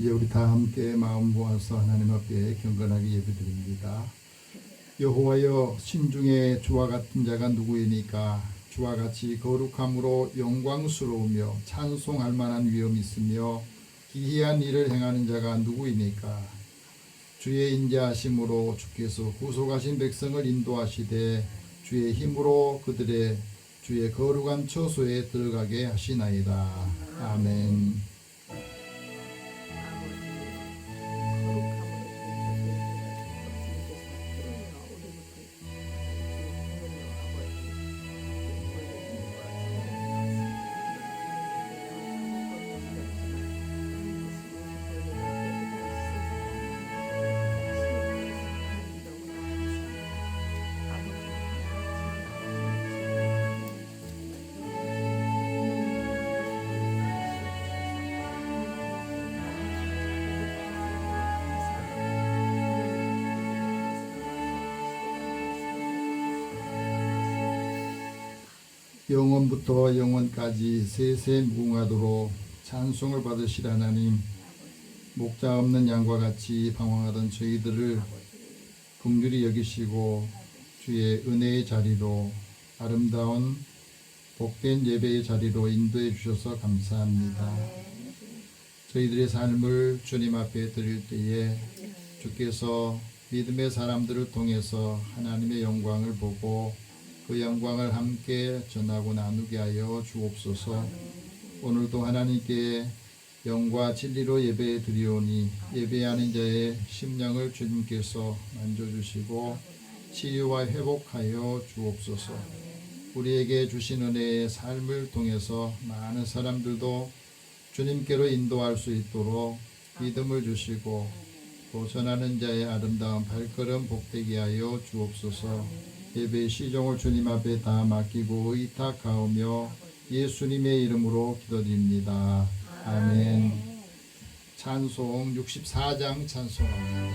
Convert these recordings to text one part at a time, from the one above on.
이제 우리 다 함께 마음 모아서 하나님 앞에 경건하게 예배드립니다. 여호와여, 신중에 주와 같은 자가 누구이니까? 주와 같이 거룩함으로 영광스러우며 찬송할 만한 위엄이 있으며 기이한 일을 행하는 자가 누구이니까? 주의 인자하심으로 주께서 구속하신 백성을 인도하시되 주의 힘으로 그들의 주의 거룩한 처소에 들어가게 하시나이다. 아멘. 영원부터 영원까지 세세 무궁하도록 찬송을 받으실 하나님, 목자 없는 양과 같이 방황하던 저희들을 긍휼히 여기시고 주의 은혜의 자리로, 아름다운 복된 예배의 자리로 인도해 주셔서 감사합니다. 저희들의 삶을 주님 앞에 드릴 때에 주께서 믿음의 사람들을 통해서 하나님의 영광을 보고 그 영광을 함께 전하고 나누게 하여 주옵소서. 오늘도 하나님께 영과 진리로 예배에 드리오니 예배하는 자의 심령을 주님께서 만져주시고 치유와 회복하여 주옵소서. 우리에게 주신 은혜의 삶을 통해서 많은 사람들도 주님께로 인도할 수 있도록 믿음을 주시고 또 전하는 자의 아름다운 발걸음 복되게 하여 주옵소서. 예배의 시종을 주님 앞에 다 맡기고 의탁하오며 예수님의 이름으로 기도드립니다. 아멘. 찬송 64장 찬송합니다.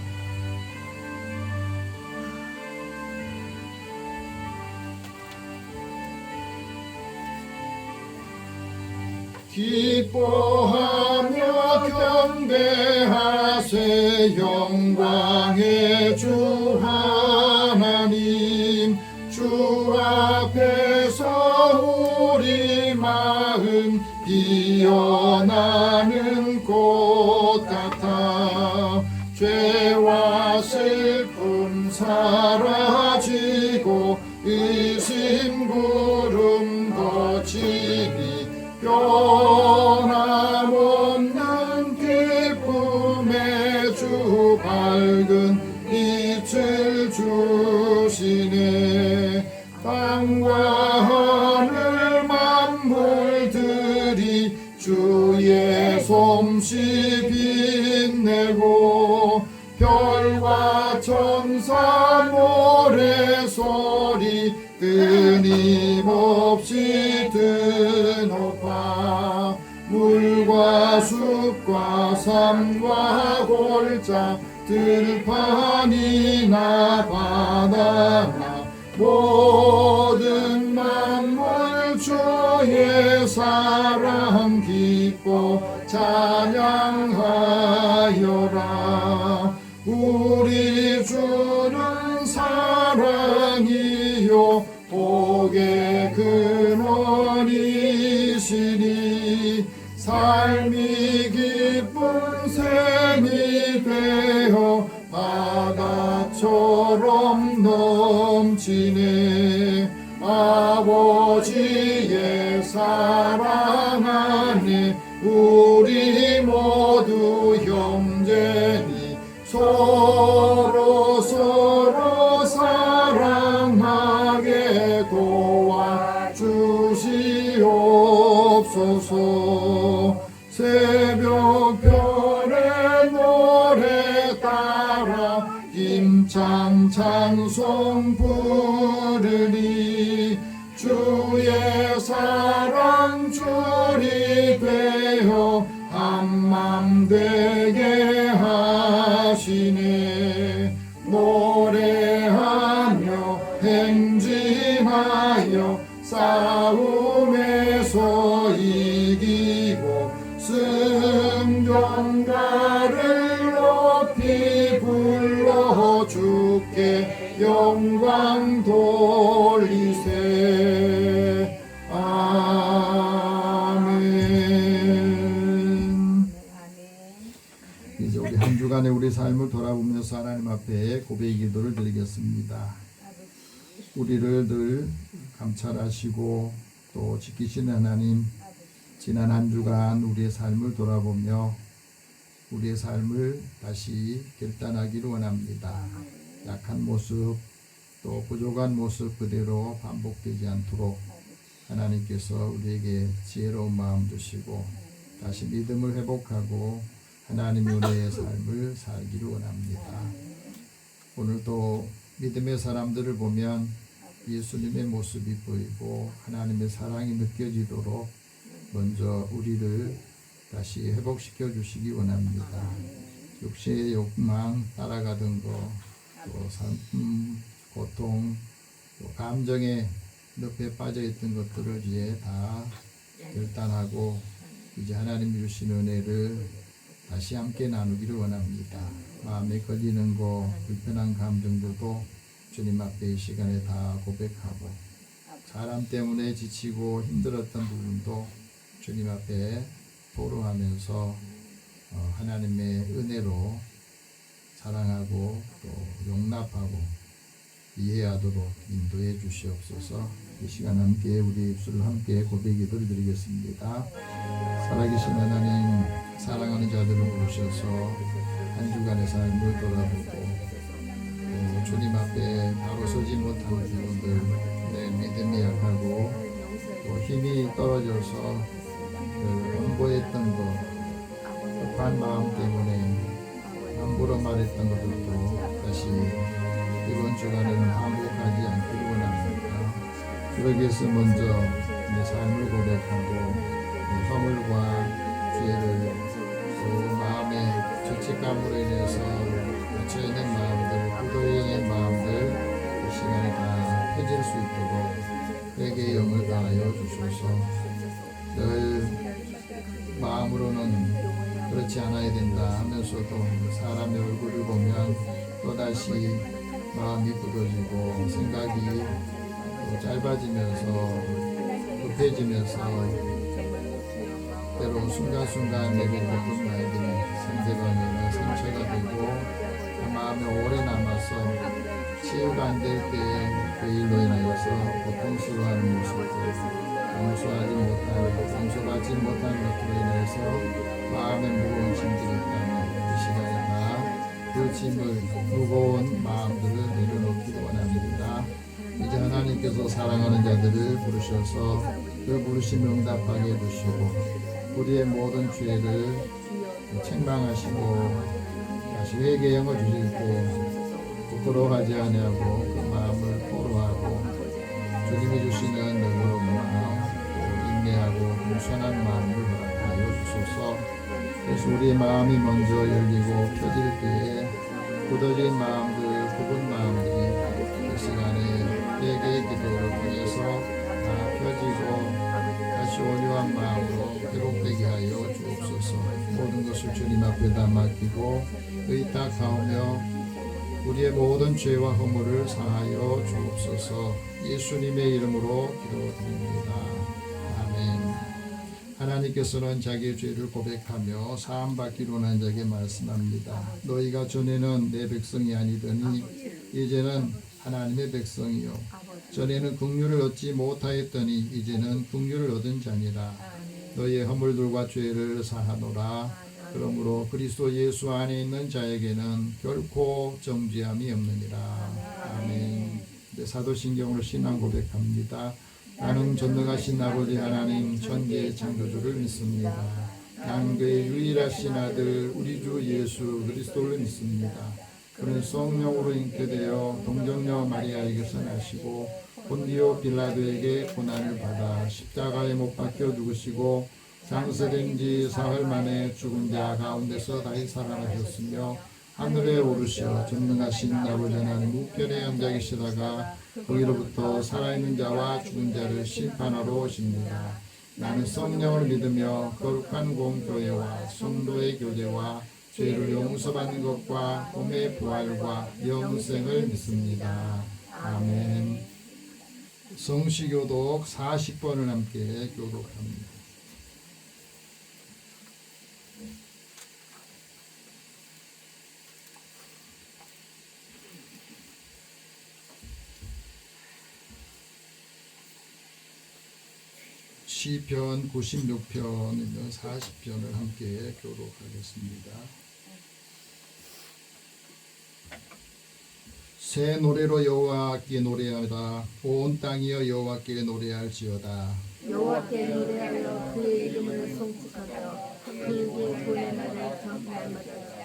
기뻐하며 경배하세 영광의 주 하나님. 주 앞에서 우리 마음 피어나는 꽃 같아 죄와 슬픔 사라지고 의심 구름 거치니 변함없는 기쁨의 주 밝은 빛을 주시네. 땅과 하늘 만물들이 주의 솜씨 빛내고 별과 천사 노래소리 끊임없이 드높아 물과 숲과 산과 골짜 들판이나 바다나 모든 만물 주의 사랑 기뻐 찬양하여라. 우리 주는 사랑이요 복의 근원이시니 삶이 기쁜 샘이 되어 바다처럼 넘치네. 아버지의 사랑 안에 우리 모두 형제니 서로 사랑하게 도와주시옵소서. 새벽별의 노래 따라 힘찬 찬송 부르리. 주의 사랑 줄이 되어 한맘 되게 하시네. 노래하며 행진하여 싸움에서 이기고 승전가 영광 돌리세. 아멘. 이제 우리 한 주간의 우리 삶을 돌아보면서 하나님 앞에 고백의 기도를 드리겠습니다. 우리를 늘 감찰하시고 또 지키시는 하나님, 지난 한 주간 우리의 삶을 돌아보며 우리의 삶을 다시 결단하기를 원합니다. 약한 모습 또 부족한 모습 그대로 반복되지 않도록 하나님께서 우리에게 지혜로운 마음 주시고 다시 믿음을 회복하고 하나님의 은혜의 삶을 살기를 원합니다. 오늘도 믿음의 사람들을 보면 예수님의 모습이 보이고 하나님의 사랑이 느껴지도록 먼저 우리를 다시 회복시켜 주시기 원합니다. 육체의 욕망 따라가던 것, 또 삶, 고통, 또 감정의 늪에 빠져있던 것들을 이제 다 결단하고 이제 하나님이 주신 은혜를 다시 함께 나누기를 원합니다. 마음에 걸리는 거, 불편한 감정들도 주님 앞에 이 시간에 다 고백하고 사람 때문에 지치고 힘들었던 부분도 주님 앞에 토로하면서 하나님의 은혜로 사랑하고 또 용납하고 이해하도록 인도해 주시옵소서. 이 시간 함께 우리 입술을 함께 고백의 기도를 드리겠습니다. 살아계신 하나님, 사랑하는 자들을 부르셔서 한 주간의 삶을 돌아보고 주님 앞에 바로 서지 못하는 부분들, 내 믿음이 약하고 또 힘이 떨어져서 원고했던 것, 급한 마음 때문에 함부로 말했던 것들도 다시 이번 주간에는 반복하지 않기를 원합니다. 그러기 위해서 먼저 내 삶을 고백하고 내 허물과 죄를 또 마음의 죄책감으로 인해서 갇혀있는 마음들, 굳어있는 마음들 이 시간에 다 펴질 수 있도록 회개의 영을 다하여 주소서. 늘 마음으로는 그렇지 않아야 된다 하면서도 사람의 얼굴을 보면 또다시 마음이 굳어지고 생각이 또 짧아지면서 급해지면서 때로 순간순간 내게 겪은 말들이 상대방에게 상처가 되고 그 마음에 오래 남아서 치유가 안 될 때에 그 일로 인하여서 고통스러워하는 모습들, 용서하지 못하고 용서받지 못하는 것들로 인해서 마음에 무거운 짐들이 있다면 이 시간에 다 그 짐을, 무거운 마음들을 내려놓기를 원합니다. 이제 하나님께서 사랑하는 자들을 부르셔서 그 부르심을 응답하게 해주시고 우리의 모든 죄를 책망하시고 다시 회개의 영을 주실 때 부끄러워하지 아니하고 그 마음을 토로하고 주님이 주시는 너그러운 마음, 인내하고 겸손한 마음을 허락하여 주소서. 그래서 우리의 마음이 먼저 열리고 펴질 때에 굳어진 마음들, 굽은 마음들이 이 시간에 회개의 기도를 통해서 다 펴지고 다시 온유한 마음으로 회복되게 하여 주옵소서. 모든 것을 주님 앞에다 맡기고 의탁하오며 우리의 모든 죄와 허물을 사하여 주옵소서. 예수님의 이름으로 기도드립니다. 아멘. 하나님께서는 자기의 죄를 고백하며 사함받기로 원한 자에게 말씀합니다. 너희가 전에는 내 백성이 아니더니 이제는 하나님의 백성이요 전에는 긍휼을 얻지 못하였더니 이제는 긍휼을 얻은 자니라. 너희의 허물들과 죄를 사하노라. 그러므로 그리스도 예수 안에 있는 자에게는 결코 정죄함이 없느니라. 아멘. 사도신경으로 신앙 고백합니다. 나는 전능하신 아버지 하나님 천지의 창조주를 믿습니다. 나는 그의 유일하신 아들 우리 주 예수 그리스도를 믿습니다. 그는 성령으로 잉태되어 동정녀 마리아에게서 나시고 본디오 빌라도에게 고난을 받아 십자가에 못 박혀 죽으시고 장사된 지 사흘 만에 죽은 자 가운데서 다시 살아나셨으며 하늘에 오르셔 전능하신 아버지 하나님 우편에 앉아 계시다가 거기로부터 살아있는 자와 죽은 자를 심판하러 오십니다. 나는 성령을 믿으며 거룩한 공교회와 성도의 교제와 죄를 용서받는 것과 몸의 부활과 영생을 믿습니다. 아멘. 성시교독 40번을 함께 교독합니다. 시편 96편이며 40편을 함께 교독하겠습니다. 새 노래로 여호와께 노래하라. 온 땅이여 여호와께 노래할지어다. 여호와께 노래하여 그의 이름을 송축하며 그에게 고난을 경배하리라.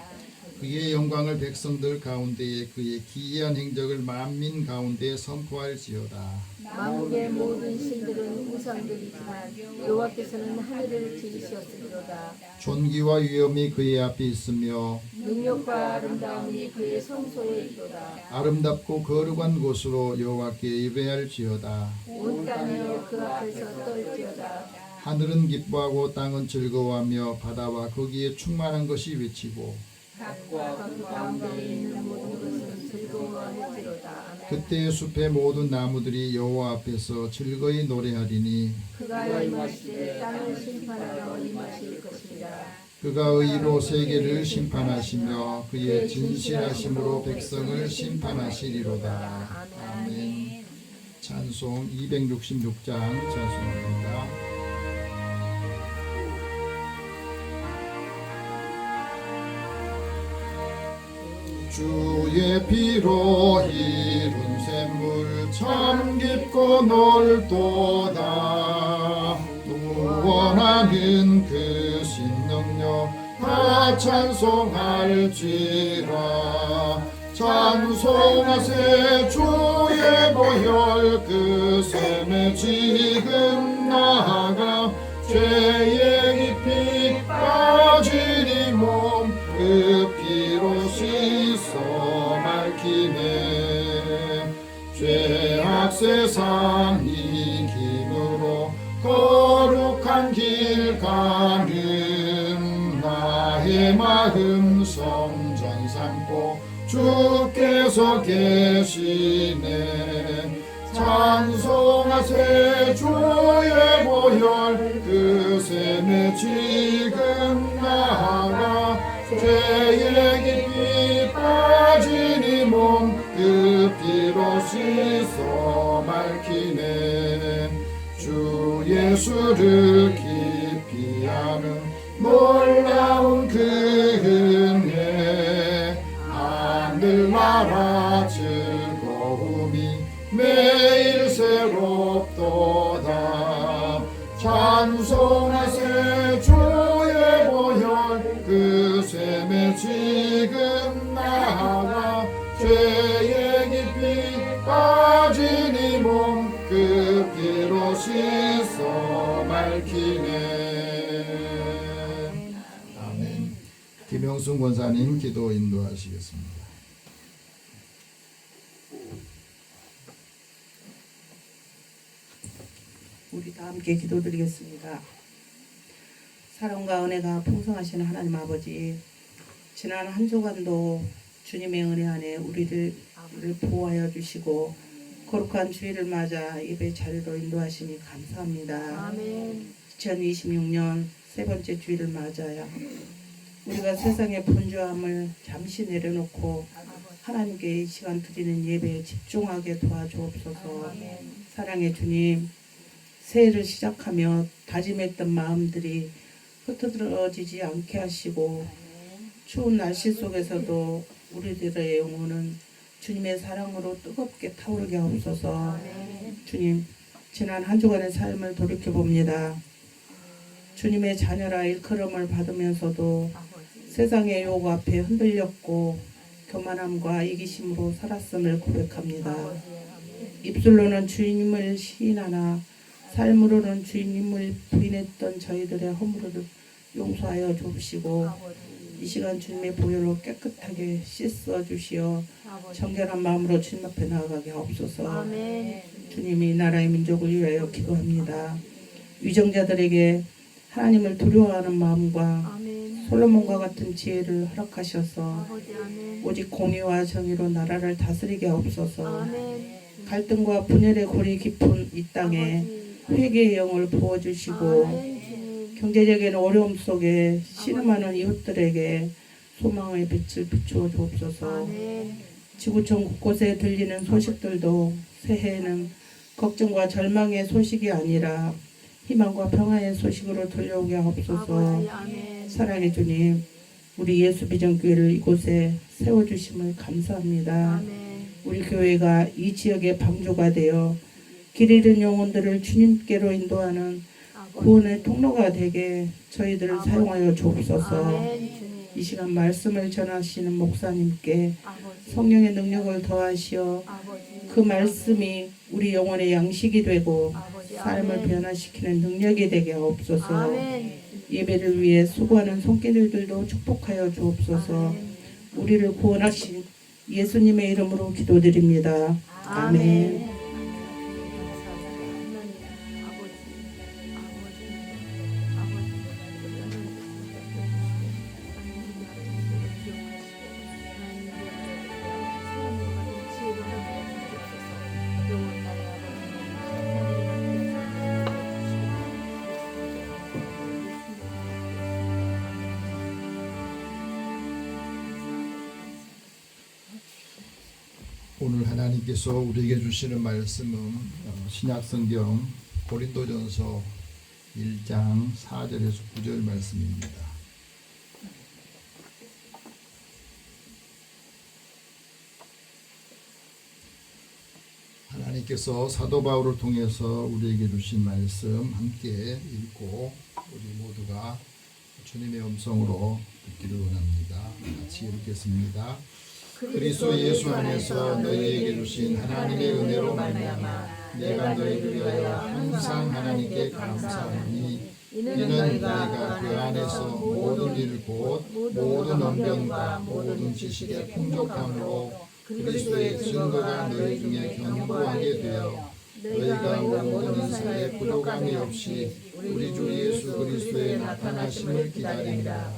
그의 영광을 백성들 가운데에 그의 기이한 행적을 만민 가운데 선포할지어다. 만국의 모든 신들은 우상들이지만 여호와께서는 하늘을 지으셨으리로다. 존귀와 위엄이 그의 앞에 있으며 능력과 아름다움이 그의 성소에 있도다. 아름답고 거룩한 곳으로 여호와께 예배할지어다. 온 땅이여 그 앞에서 떨지어다. 하늘은 기뻐하고 땅은 즐거워하며 바다와 거기에 충만한 것이 외치고 닭과 그 가운데 있는 모든 것은 즐거워할지로다. 그때 숲의 모든 나무들이 여호와 앞에서 즐거이 노래하리니 그가 임하실 때 땅을 심판하러 임하실 것이라. 그가 의로 세계를 심판하시며 그의 진실하심으로 백성을 심판하시리로다. 아멘. 찬송 266장 찬송합니다. 주의 피로 이룬 샘물 참 깊고 넓도다. 무원하는 그 신능력 다 찬송할지라. 찬송하세 주의 보혈 그 샘에 지금 나아가 죄의 깊이 빠진 이 몸 그 피로 씻어 맑히네. 죄악 세상 이김으로 거룩한 길 가는 나의 마음 성전 삼고 주께서 계시네. 찬송하세 주의 보혈 그 샘에 지금 나아가 죄의 깊이 빠진 이 몸 그 피로 씻어 맑히네. 주 예수를 깊이 아는 놀라운 그 은혜 하늘나라 즐거움이 매일 새롭도다. 찬송하세 주의 보혈 그 샘에 지금 나아가 죄의 깊이 빠진 이 몸 그 피로 씻어 맑히네. 아멘. 김영순 권사님 기도 인도하시겠습니다. 우리 다 함께 기도드리겠습니다. 사랑과 은혜가 풍성하신 하나님 아버지, 지난 한 주간도 주님의 은혜 안에 우리를 보호하여 주시고 거룩한 주일을 맞아 예배 자리로 인도하시니 감사합니다. 아멘. 2026년 세 번째 주일을 맞아야 우리가 세상의 분주함을 잠시 내려놓고 하나님께 이 시간 드리는 예배에 집중하게 도와주옵소서. 사랑의 주님, 새해를 시작하며 다짐했던 마음들이 흩어지지 않게 하시고 추운 날씨 속에서도 우리들의 영혼은 주님의 사랑으로 뜨겁게 타오르게 하옵소서. 주님, 지난 한 주간의 삶을 돌이켜봅니다. 주님의 자녀라 일컬음을 받으면서도 세상의 유혹 앞에 흔들렸고 교만함과 이기심으로 살았음을 고백합니다. 입술로는 주님을 시인하나 삶으로는 주님을 부인했던 저희들의 허물을 용서하여 주시고 이 시간 주님의 보혈로 깨끗하게 씻어 주시어 정결한 마음으로 주님 앞에 나아가게 하옵소서. 아멘. 주님이 나라의 민족을 위하여 기도합니다. 위정자들에게 하나님을 두려워하는 마음과 아멘. 솔로몬과 같은 지혜를 허락하셔서 아버지 아멘. 오직 공의와 정의로 나라를 다스리게 하옵소서. 아멘. 갈등과 분열의 골이 깊은 이 땅에 아버지. 회개의 영을 부어주시고 아멘 주님. 경제적인 어려움 속에 신음하는 이웃들에게 소망의 빛을 비추어 주옵소서. 아멘. 지구촌 곳곳에 들리는 소식들도 새해에는 걱정과 절망의 소식이 아니라 희망과 평화의 소식으로 들려오게 하옵소서. 아버지 아멘. 사랑의 주님, 우리 예수 비전교회를 이곳에 세워주심을 감사합니다. 아멘. 우리 교회가 이 지역의 방주가 되어 길 잃은 영혼들을 주님께로 인도하는 아버지. 구원의 통로가 되게 저희들을 사용하여 주옵소서. 아멘 주님. 이 시간 말씀을 전하시는 목사님께 아버지. 성령의 능력을 더하시어 아버지. 그 말씀이 우리 영혼의 양식이 되고 아버지. 삶을 아멘. 변화시키는 능력이 되게 하옵소서. 아멘. 예배를 위해 수고하는 손길들도 축복하여 주옵소서. 아멘. 우리를 구원하신 예수님의 이름으로 기도드립니다. 아멘. 오늘 하나님께서 우리에게 주시는 말씀은 신약성경 고린도전서 1장 4절에서 9절 말씀입니다. 하나님께서 사도 바울을 통해서 우리에게 주신 말씀 함께 읽고 우리 모두가 주님의 음성으로 듣기를 원합니다. 같이 읽겠습니다. 그리스도 예수 안에서 너희에게 주신 하나님의 은혜로 말미암아 내가 너희를 위하여 항상 하나님께 감사하니 이는 너희가 그 안에서 모든 일 곧 모든 언변과 모든 지식의 풍족함으로 그리스도의 증거가 너희 중에 견고하게 되어 너희가 모든 은사에 부족함이 없이 우리 주 예수 그리스도의 나타나심을 기다립니다.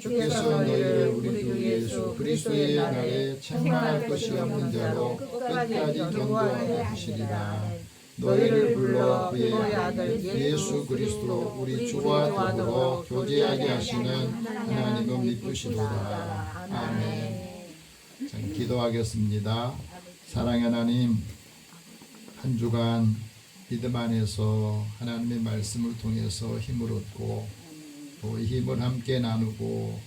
주께서 너희를 우리 주 예수 그리스도의 날에 책망할 것이 없는 자로 끝까지 견고하게 하시리라. 너희를 불러 그의 아들 예수 그리스도 우리 주와 더불어 교제하게 하시는 하나님은 믿으시도다. 아멘. 자, 기도하겠습니다. 사랑의 하나님, 한 주간 믿음 안에서 하나님의 말씀을 통해서 힘을 얻고 또 이 힘을 함께 나누고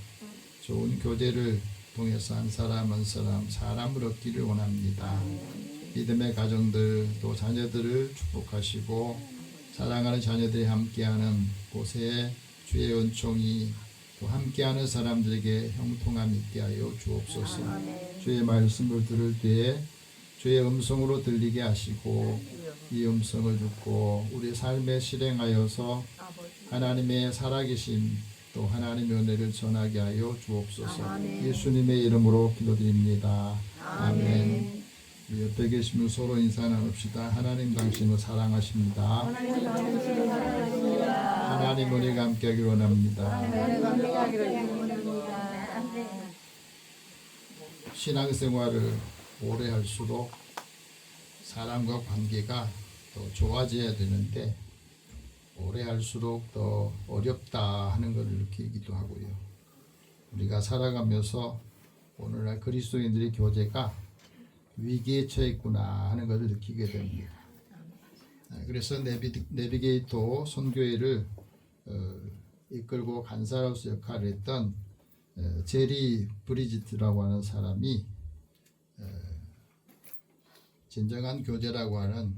좋은 교제를 통해서 한 사람 한 사람 사람을 얻기를 원합니다. 믿음의 가정들 또 자녀들을 축복하시고 사랑하는 자녀들이 함께하는 곳에 주의 은총이 또 함께하는 사람들에게 형통함 있게 하여 주옵소서. 주의 말씀을 들을 때에 주의 음성으로 들리게 하시고 이 음성을 듣고 우리 삶에 실행하여서 하나님의 살아계심 또 하나님의 은혜를 전하게 하여 주옵소서. 예수님의 이름으로 기도드립니다. 아멘. 우리 옆에 계시면 서로 인사 나눕시다. 하나님 당신을 사랑하십니다. 하나님 은혜가 함께하기를 원합니다. 신앙생활을 오래 할수록 사람과 관계가 더 좋아져야 되는데 오래 할수록 더 어렵다 하는 것을 느끼기도 하고요. 우리가 살아가면서 오늘날 그리스도인들의 교제가 위기에 처했구나 하는 것을 느끼게 됩니다. 그래서 내비게이터 선교회를 이끌고 간사로서 역할을 했던 제리 브리지트라고 하는 사람이 진정한 교제라고 하는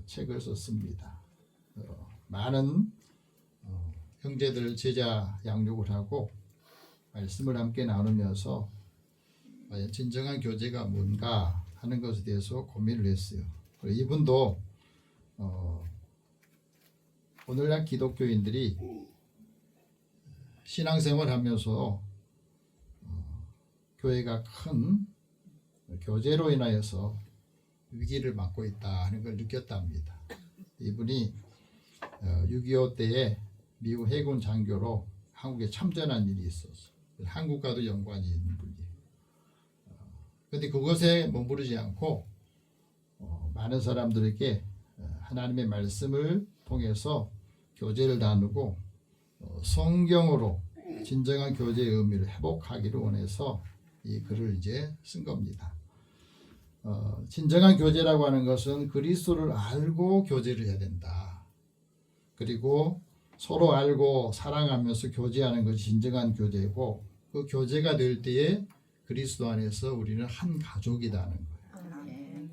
책을 썼습니다. 많은 형제들 제자 양육을 하고 말씀을 함께 나누면서 과연 진정한 교제가 뭔가 하는 것에 대해서 고민을 했어요. 그리고 이분도 오늘날 기독교인들이 신앙생활 하면서 교회가 큰 교제로 인하여서 위기를 맞고 있다 하는 걸 느꼈답니다. 이분이 6.25 때에 미국 해군 장교로 한국에 참전한 일이 있었어. 한국과도 연관이 있는 분이에요. 그런데 그것에 머무르지 않고 많은 사람들에게 하나님의 말씀을 통해서 교제를 나누고 성경으로 진정한 교제의 의미를 회복하기를 원해서 이 글을 이제 쓴 겁니다. 진정한 교제라고 하는 것은 그리스도를 알고 교제를 해야 된다. 그리고 서로 알고 사랑하면서 교제하는 것이 진정한 교제고, 그 교제가 될 때에 그리스도 안에서 우리는 한 가족이라는 거예요.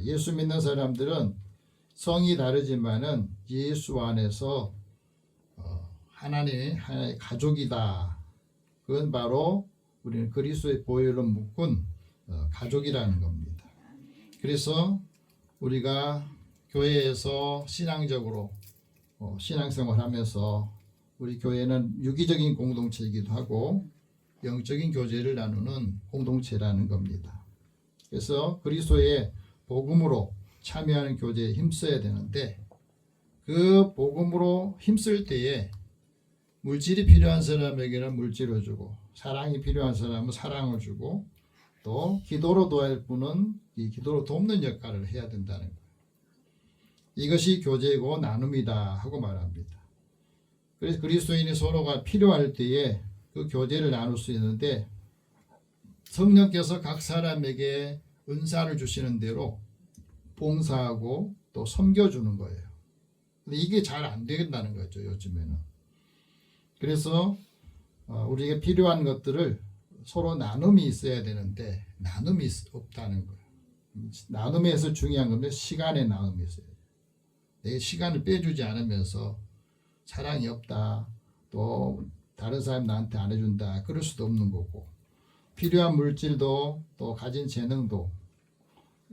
예수 믿는 사람들은 성이 다르지만은 예수 안에서 하나님의 가족이다. 그건 바로 우리는 그리스도의 보혈로 묶은 가족이라는 겁니다. 그래서 우리가 교회에서 신앙적으로 신앙생활하면서 우리 교회는 유기적인 공동체이기도 하고 영적인 교제를 나누는 공동체라는 겁니다. 그래서 그리스도의 복음으로 참여하는 교제에 힘써야 되는데, 그 복음으로 힘쓸 때에 물질이 필요한 사람에게는 물질을 주고, 사랑이 필요한 사람은 사랑을 주고, 또 기도로 도할 분은 이 기도로 돕는 역할을 해야 된다는 거예요. 이것이 교제고 나눔이다 하고 말합니다. 그래서 그리스도인이 서로가 필요할 때에 그 교제를 나눌 수 있는데, 성령께서 각 사람에게 은사를 주시는 대로 봉사하고 또 섬겨주는 거예요. 근데 이게 잘 안 된다는 거죠, 요즘에는. 그래서 우리에게 필요한 것들을 서로 나눔이 있어야 되는데 나눔이 없다는 거예요. 나눔에서 중요한 건 시간의 나눔이 있어요. 내 시간을 빼주지 않으면서 사랑이 없다, 또 다른 사람 나한테 안 해준다, 그럴 수도 없는 거고, 필요한 물질도 또 가진 재능도,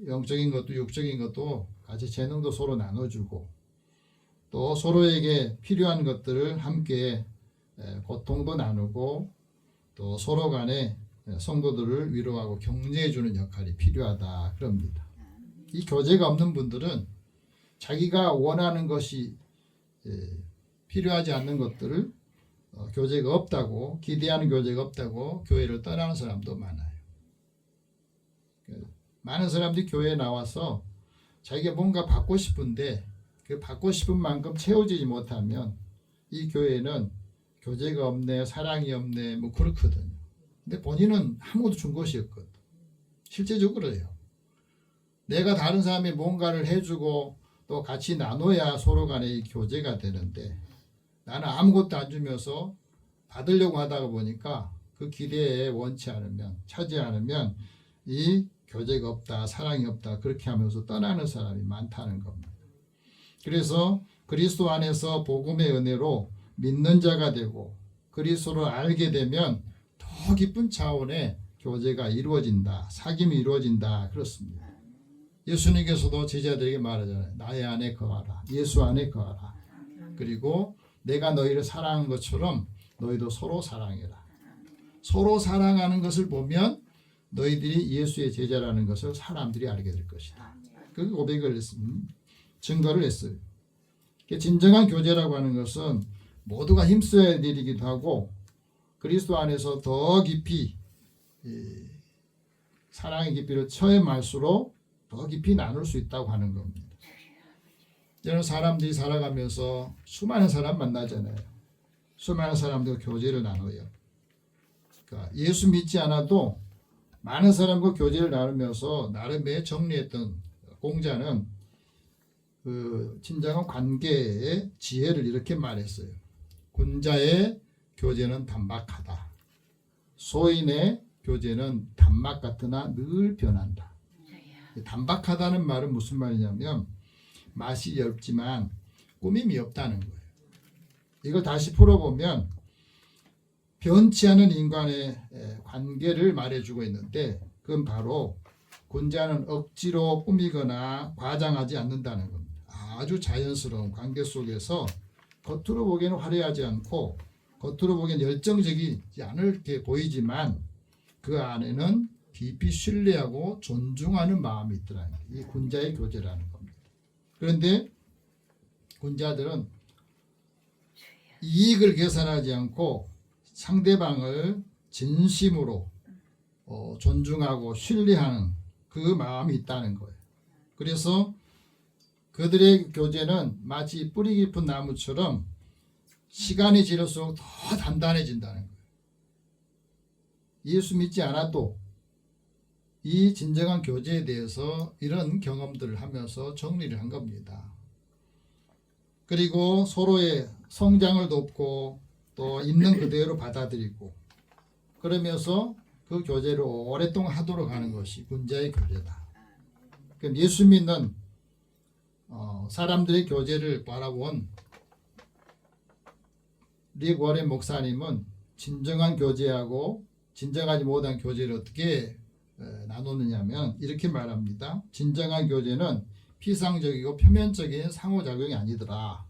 영적인 것도 육적인 것도 가진 재능도 서로 나눠주고, 또 서로에게 필요한 것들을 함께 고통도 나누고, 또 서로 간에 성도들을 위로하고 격려해주는 역할이 필요하다 그럽니다. 이 교제가 없는 분들은 자기가 원하는 것이 필요하지 않는 것들을 교제가 없다고, 기대하는 교제가 없다고 교회를 떠나는 사람도 많아요. 많은 사람들이 교회에 나와서 자기가 뭔가 받고 싶은데 그 받고 싶은 만큼 채워지지 못하면 이 교회는 교제가 없네, 사랑이 없네, 뭐 그렇거든요. 근데 본인은 아무것도 준 것이 없거든. 실제적으로요. 내가 다른 사람이 뭔가를 해주고 또 같이 나눠야 서로 간에 이 교제가 되는데, 나는 아무것도 안 주면서 받으려고 하다가 보니까 그 기대에 원치 않으면, 차지 않으면 이 교제가 없다, 사랑이 없다, 그렇게 하면서 떠나는 사람이 많다는 겁니다. 그래서 그리스도 안에서 복음의 은혜로 믿는 자가 되고 그리스도를 알게 되면 더 깊은 차원의 교제가 이루어진다, 사귐이 이루어진다, 그렇습니다. 예수님께서도 제자들에게 말하잖아요. 나의 안에 거하라, 예수 안에 거하라. 그리고 내가 너희를 사랑한 것처럼 너희도 서로 사랑해라. 서로 사랑하는 것을 보면 너희들이 예수의 제자라는 것을 사람들이 알게 될 것이다. 그 고백을 했습니다. 증거를 했어요. 진정한 교제라고 하는 것은 모두가 힘써야 할 일이기도 하고, 그리스도 안에서 더 깊이 사랑의 깊이를 체험할수록 더 깊이 나눌 수 있다고 하는 겁니다. 여러 사람들이 살아가면서 수많은 사람 만나잖아요. 수많은 사람들과 교제를 나눠요. 그러니까 예수 믿지 않아도 많은 사람과 교제를 나누면서 나름의 정리했던 공자는 그 진정한 관계의 지혜를 이렇게 말했어요. 군자의 교제는 단박하다. 소인의 교제는 단막 같으나 늘 변한다. 단박하다는 말은 무슨 말이냐면 맛이 엷지만 꾸밈이 없다는 거예요. 이걸 다시 풀어보면 변치 않은 인간의 관계를 말해주고 있는데, 그건 바로 군자는 억지로 꾸미거나 과장하지 않는다는 겁니다. 아주 자연스러운 관계 속에서 겉으로 보기에는 화려하지 않고 겉으로 보기엔 열정적이지 않을 게 보이지만 그 안에는 깊이 신뢰하고 존중하는 마음이 있더라는 게 이 군자의 교제라는 겁니다. 그런데 군자들은 이익을 계산하지 않고 상대방을 진심으로 존중하고 신뢰하는 그 마음이 있다는 거예요. 그래서 그들의 교제는 마치 뿌리 깊은 나무처럼 시간이 지날수록 더 단단해진다는 거예요. 예수 믿지 않아도 이 진정한 교제에 대해서 이런 경험들을 하면서 정리를 한 겁니다. 그리고 서로의 성장을 돕고 또 있는 그대로 받아들이고 그러면서 그 교제를 오랫동안 하도록 하는 것이 군자의 교제다. 그럼 예수 믿는 사람들의 교제를 바라본 릭 워렌 목사님은 진정한 교제하고 진정하지 못한 교제를 어떻게 나누느냐면 이렇게 말합니다. 진정한 교제는 피상적이고 표면적인 상호작용이 아니더라.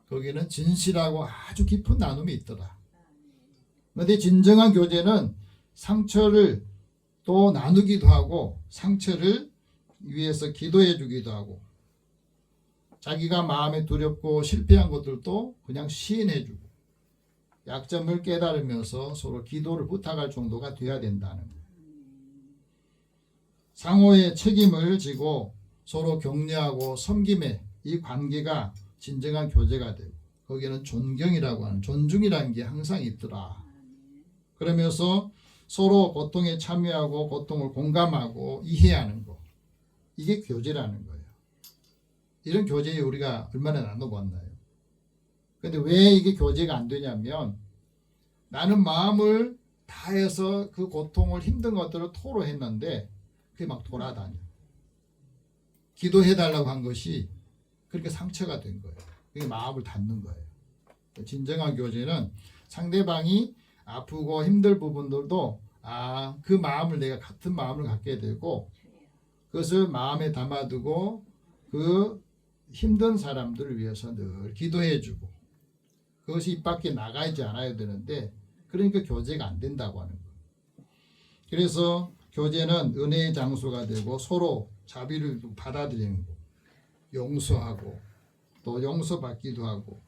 거기는 진실하고 아주 깊은 나눔이 있더라. 그런데 진정한 교제는 상처를 또 나누기도 하고 상처를 위해서 기도해 주기도 하고 자기가 마음에 두렵고 실패한 것들도 그냥 시인해 주고 약점을 깨달으면서 서로 기도를 부탁할 정도가 돼야 된다는 거예요. 상호의 책임을 지고 서로 격려하고 섬김의 이 관계가 진정한 교제가 되고 거기에는 존경이라고 하는 존중이라는 게 항상 있더라. 그러면서 서로 고통에 참여하고 고통을 공감하고 이해하는 거 이게 교제라는 거예요. 이런 교제에 우리가 얼마나 나눠봤나요? 근데 왜 이게 교제가 안 되냐면 나는 마음을 다해서 그 고통을 힘든 것들을 토로했는데 그게 막 돌아다녀. 기도해달라고 한 것이 그렇게 상처가 된 거예요. 그게 마음을 닫는 거예요. 진정한 교제는 상대방이 아프고 힘들 부분들도 그 마음을 내가 같은 마음을 갖게 되고 그것을 마음에 담아두고 그 힘든 사람들을 위해서 늘 기도해주고 그것이 입 밖에 나가지 않아야 되는데 그러니까 교제가 안 된다고 하는 거예요. 그래서 교제는 은혜의 장소가 되고 서로 자비를 받아들이는 거 용서하고 또 용서받기도 하고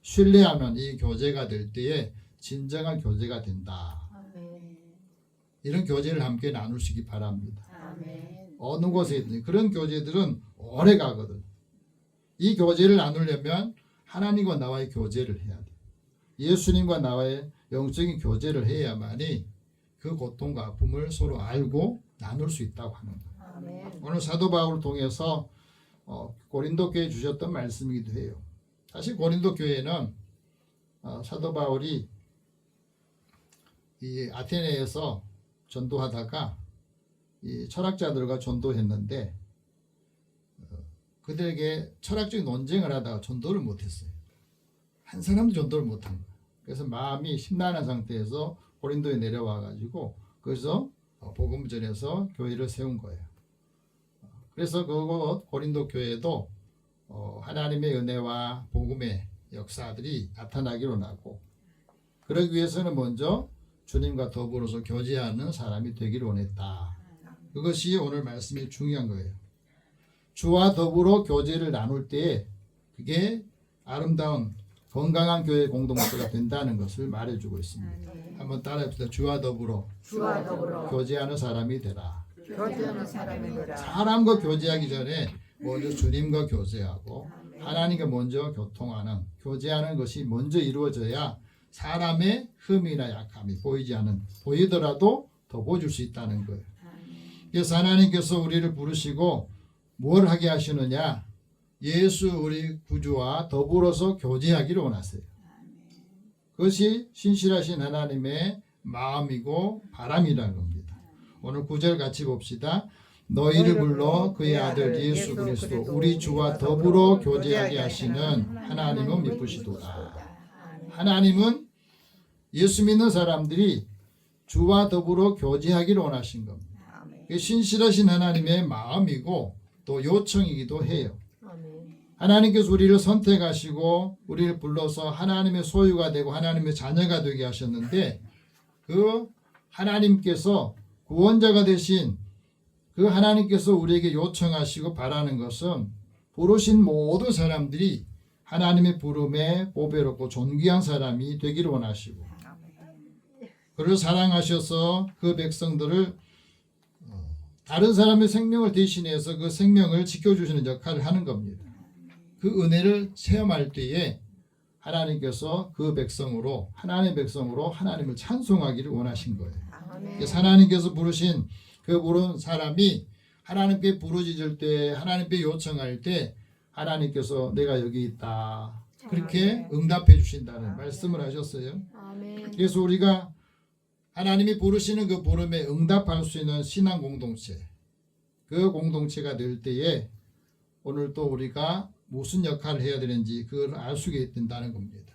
신뢰하면 이 교제가 될 때에 진정한 교제가 된다. 아멘. 이런 교제를 함께 나누시기 바랍니다. 아멘. 어느 곳에 있든지 그런 교제들은 오래 가거든. 이 교제를 나누려면 하나님과 나와의 교제를 해야 돼. 예수님과 나와의 영적인 교제를 해야만이 그 고통과 아픔을 서로 알고 나눌 수 있다고 하는 거예요. 아멘. 오늘 사도 바울을 통해서 고린도 교회에 주셨던 말씀이기도 해요. 사실 고린도 교회는 사도 바울이 이 아테네에서 전도하다가 이 철학자들과 전도했는데 그들에게 철학적인 논쟁을 하다가 전도를 못했어요. 한 사람도 전도를 못한 거예요. 그래서 마음이 심란한 상태에서 고린도에 내려와 가지고 거기서 복음을 전해서 교회를 세운 거예요. 그래서 그곳 고린도 교회도 하나님의 은혜와 복음의 역사들이 나타나기로 나고 그러기 위해서는 먼저 주님과 더불어서 교제하는 사람이 되기를 원했다. 그것이 오늘 말씀이 중요한 거예요. 주와 더불어 교제를 나눌 때 그게 아름다운 건강한 교회 공동체가 된다는 것을 말해주고 있습니다. 한번 따라해봅시다. 주와 더불어 교제하는 사람이 되라. 교제하는 사람이 되라. 사람과 교제하기 전에 먼저 주님과 교제하고 하나님과 먼저 교통하는 교제하는 것이 먼저 이루어져야 사람의 흠이나 약함이 보이더라도 더 보여줄 수 있다는 거예요. 그래서 하나님께서 우리를 부르시고 뭘 하게 하시느냐? 예수 우리 구주와 더불어서 교제하기를 원하세요. 그것이 신실하신 하나님의 마음이고 바람이라는 겁니다. 오늘 9절 같이 봅시다. 너희를 불러 그의 아들 예수 그리스도 우리 주와 더불어 교제하게 하시는 하나님은 미쁘시도다. 하나님은 예수 믿는 사람들이 주와 더불어 교제하기를 원하신 겁니다. 신실하신 하나님의 마음이고 또 요청이기도 해요. 하나님께서 우리를 선택하시고 우리를 불러서 하나님의 소유가 되고 하나님의 자녀가 되게 하셨는데 그 하나님께서 구원자가 되신 그 하나님께서 우리에게 요청하시고 바라는 것은 부르신 모든 사람들이 하나님의 부름에 보배롭고 존귀한 사람이 되기를 원하시고 그를 사랑하셔서 그 백성들을 다른 사람의 생명을 대신해서 그 생명을 지켜주시는 역할을 하는 겁니다. 그 은혜를 체험할 때에 하나님께서 그 백성으로 하나님의 백성으로 하나님을 찬송하기를 원하신 거예요. 그래서 하나님께서 부르신 그 부른 사람이 하나님께 부르짖을 때 하나님께 요청할 때 하나님께서 내가 여기 있다 그렇게 응답해 주신다는 말씀을 하셨어요. 아멘. 그래서 우리가 하나님이 부르시는 그 부름에 응답할 수 있는 신앙 공동체 그 공동체가 될 때에 오늘 또 우리가 무슨 역할을 해야 되는지 그걸 알 수 있게 된다는 겁니다.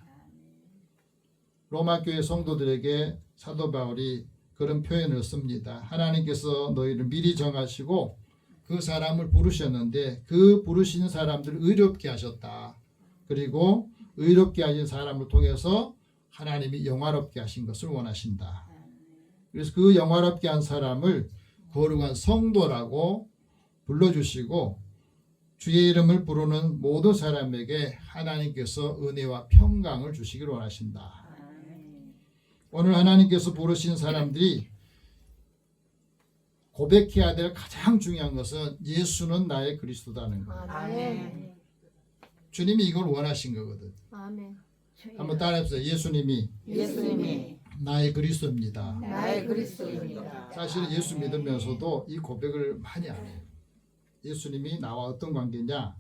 로마 교회 성도들에게 사도 바울이 그런 표현을 씁니다. 하나님께서 너희를 미리 정하시고 그 사람을 부르셨는데 그 부르시는 사람들을 의롭게 하셨다. 그리고 의롭게 하신 사람을 통해서 하나님이 영화롭게 하신 것을 원하신다. 그래서 그 영화롭게 한 사람을 거룩한 성도라고 불러주시고 주의 이름을 부르는 모든 사람에게 하나님께서 은혜와 평강을 주시기를 원하신다. 오늘 하나님께서 부르신 사람들이 고백해야 될 가장 중요한 것은 예수는 나의 그리스도다는 거예요. 아멘. 주님이 이걸 원하신 거거든. 아멘. 한번 따라해보세요. 예수님이 예수님이 나의 그리스도입니다. 나의 그리스도입니다. 사실은 예수 믿으면서도 이 고백을 많이 안 해요. 예수님이 나와 어떤 관계냐?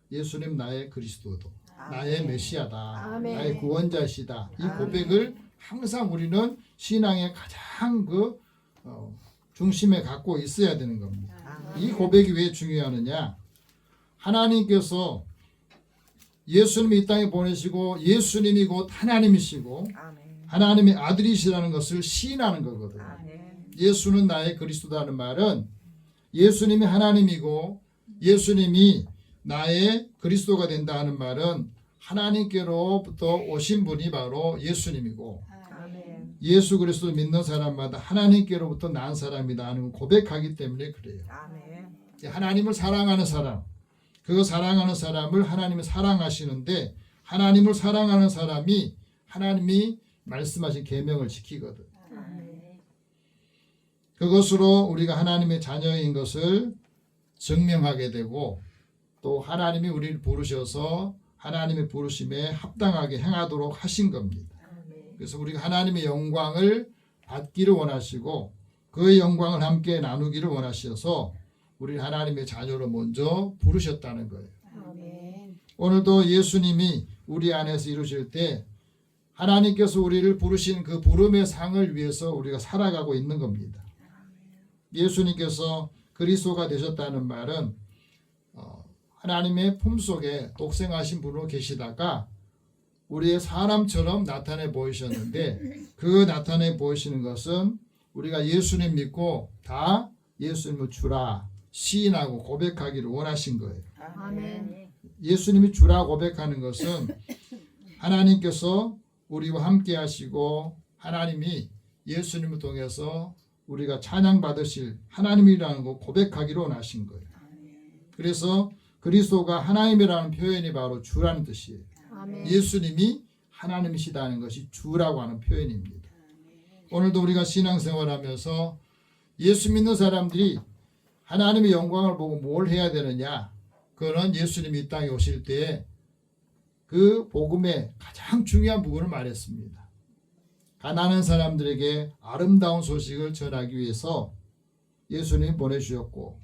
예수님 나의 그리스도도, 나의 메시아다, 아멘. 나의 구원자시다. 이 고백을 항상 우리는 신앙의 가장 그 중심에 갖고 있어야 되는 겁니다. 이 고백이 왜 중요하느냐? 하나님께서 예수님이 이 땅에 보내시고 예수님이 곧 하나님이시고 하나님의 아들이시라는 것을 시인하는 거거든요. 예수는 나의 그리스도라는 말은 예수님이 하나님이고 예수님이 나의 그리스도가 된다 하는 말은 하나님께로부터 오신 분이 바로 예수님이고 예수 그리스도를 믿는 사람마다 하나님께로부터 난 사람이다 하는 고백하기 때문에 그래요. 하나님을 사랑하는 사람, 그 사랑하는 사람을 하나님이 사랑하시는데 하나님을 사랑하는 사람이 하나님이 말씀하신 계명을 지키거든. 그것으로 우리가 하나님의 자녀인 것을 증명하게 되고 또 하나님이 우리를 부르셔서 하나님의 부르심에 합당하게 행하도록 하신 겁니다. 그래서 우리가 하나님의 영광을 받기를 원하시고 그 영광을 함께 나누기를 원하셔서 우리 하나님의 자녀로 먼저 부르셨다는 거예요. 오늘도 예수님이 우리 안에서 이루실 때 하나님께서 우리를 부르신 그 부름의 상을 위해서 우리가 살아가고 있는 겁니다. 예수님께서 그리스도가 되셨다는 말은 하나님의 품속에 독생하신 분으로 계시다가 우리의 사람처럼 나타내 보이셨는데 그 나타내 보이시는 것은 우리가 예수님 믿고 다 예수님을 주라 시인하고 고백하기를 원하신 거예요. 아멘. 예수님이 주라 고백하는 것은 하나님께서 우리와 함께 하시고 하나님이 예수님을 통해서 우리가 찬양 받으실 하나님이라는 거 고백하기로 원하신 거예요. 그래서 그리스도가 하나님이라는 표현이 바로 주라는 뜻이에요. 아멘. 예수님이 하나님이시다는 것이 주라고 하는 표현입니다. 오늘도 우리가 신앙생활하면서 예수 믿는 사람들이 하나님의 영광을 보고 뭘 해야 되느냐? 그거는 예수님이 이 땅에 오실 때에 그 복음의 가장 중요한 부분을 말했습니다. 가난한 사람들에게 아름다운 소식을 전하기 위해서 예수님이 보내주셨고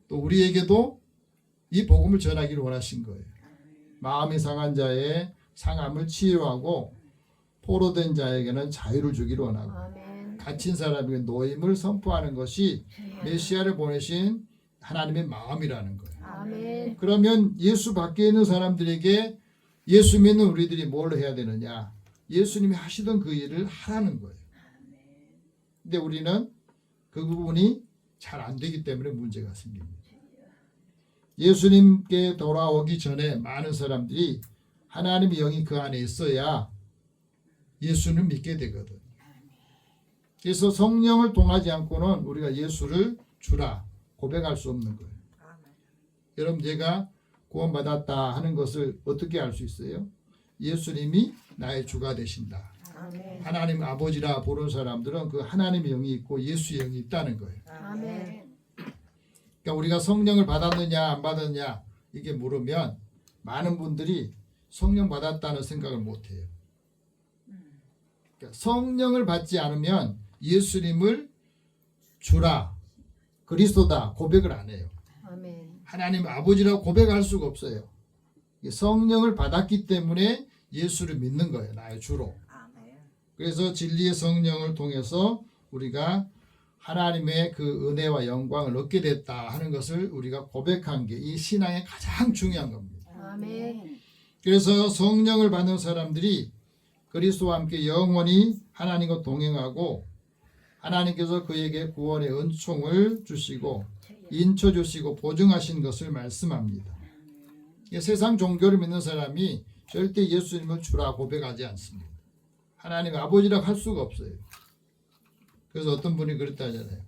또 우리에게도 이 복음을 전하기를 원하신 거예요. 마음이 상한 자의 상함을 치유하고 포로된 자에게는 자유를 주기를 원하고 아멘. 갇힌 사람에게 노임을 선포하는 것이 메시아를 보내신 하나님의 마음이라는 거예요. 아멘. 그러면 예수 밖에 있는 사람들에게 예수 믿는 우리들이 뭘 해야 되느냐? 예수님이 하시던 그 일을 하라는 거예요. 근데 우리는 그 부분이 잘 안 되기 때문에 문제가 생깁니다. 예수님께 돌아오기 전에 많은 사람들이 하나님의 영이 그 안에 있어야 예수를 믿게 되거든. 그래서 성령을 통하지 않고는 우리가 예수를 주라 고백할 수 없는 거예요. 여러분 제가 구원받았다 하는 것을 어떻게 알 수 있어요? 예수님이 나의 주가 되신다. 아멘. 하나님 아버지라 부르는 사람들은 그 하나님의 영이 있고 예수의 영이 있다는 거예요. 아멘. 그러니까 우리가 성령을 받았느냐 안 받았느냐 이게 물으면 많은 분들이 성령 받았다는 생각을 못해요. 그러니까 성령을 받지 않으면 예수님을 주라 그리스도다 고백을 안 해요. 아멘. 하나님 아버지라고 고백할 수가 없어요. 성령을 받았기 때문에 예수를 믿는 거예요. 나의 주로. 그래서 진리의 성령을 통해서 우리가 하나님의 그 은혜와 영광을 얻게 됐다 하는 것을 우리가 고백한 게 이 신앙의 가장 중요한 겁니다. 아멘. 그래서 성령을 받는 사람들이 그리스도와 함께 영원히 하나님과 동행하고 하나님께서 그에게 구원의 은총을 주시고 인쳐 주시고 보증하신 것을 말씀합니다. 세상 종교를 믿는 사람이 절대 예수님을 주라 고백하지 않습니다. 하나님 아버지라고 할 수가 없어요. 그래서 어떤 분이 그랬다잖아요.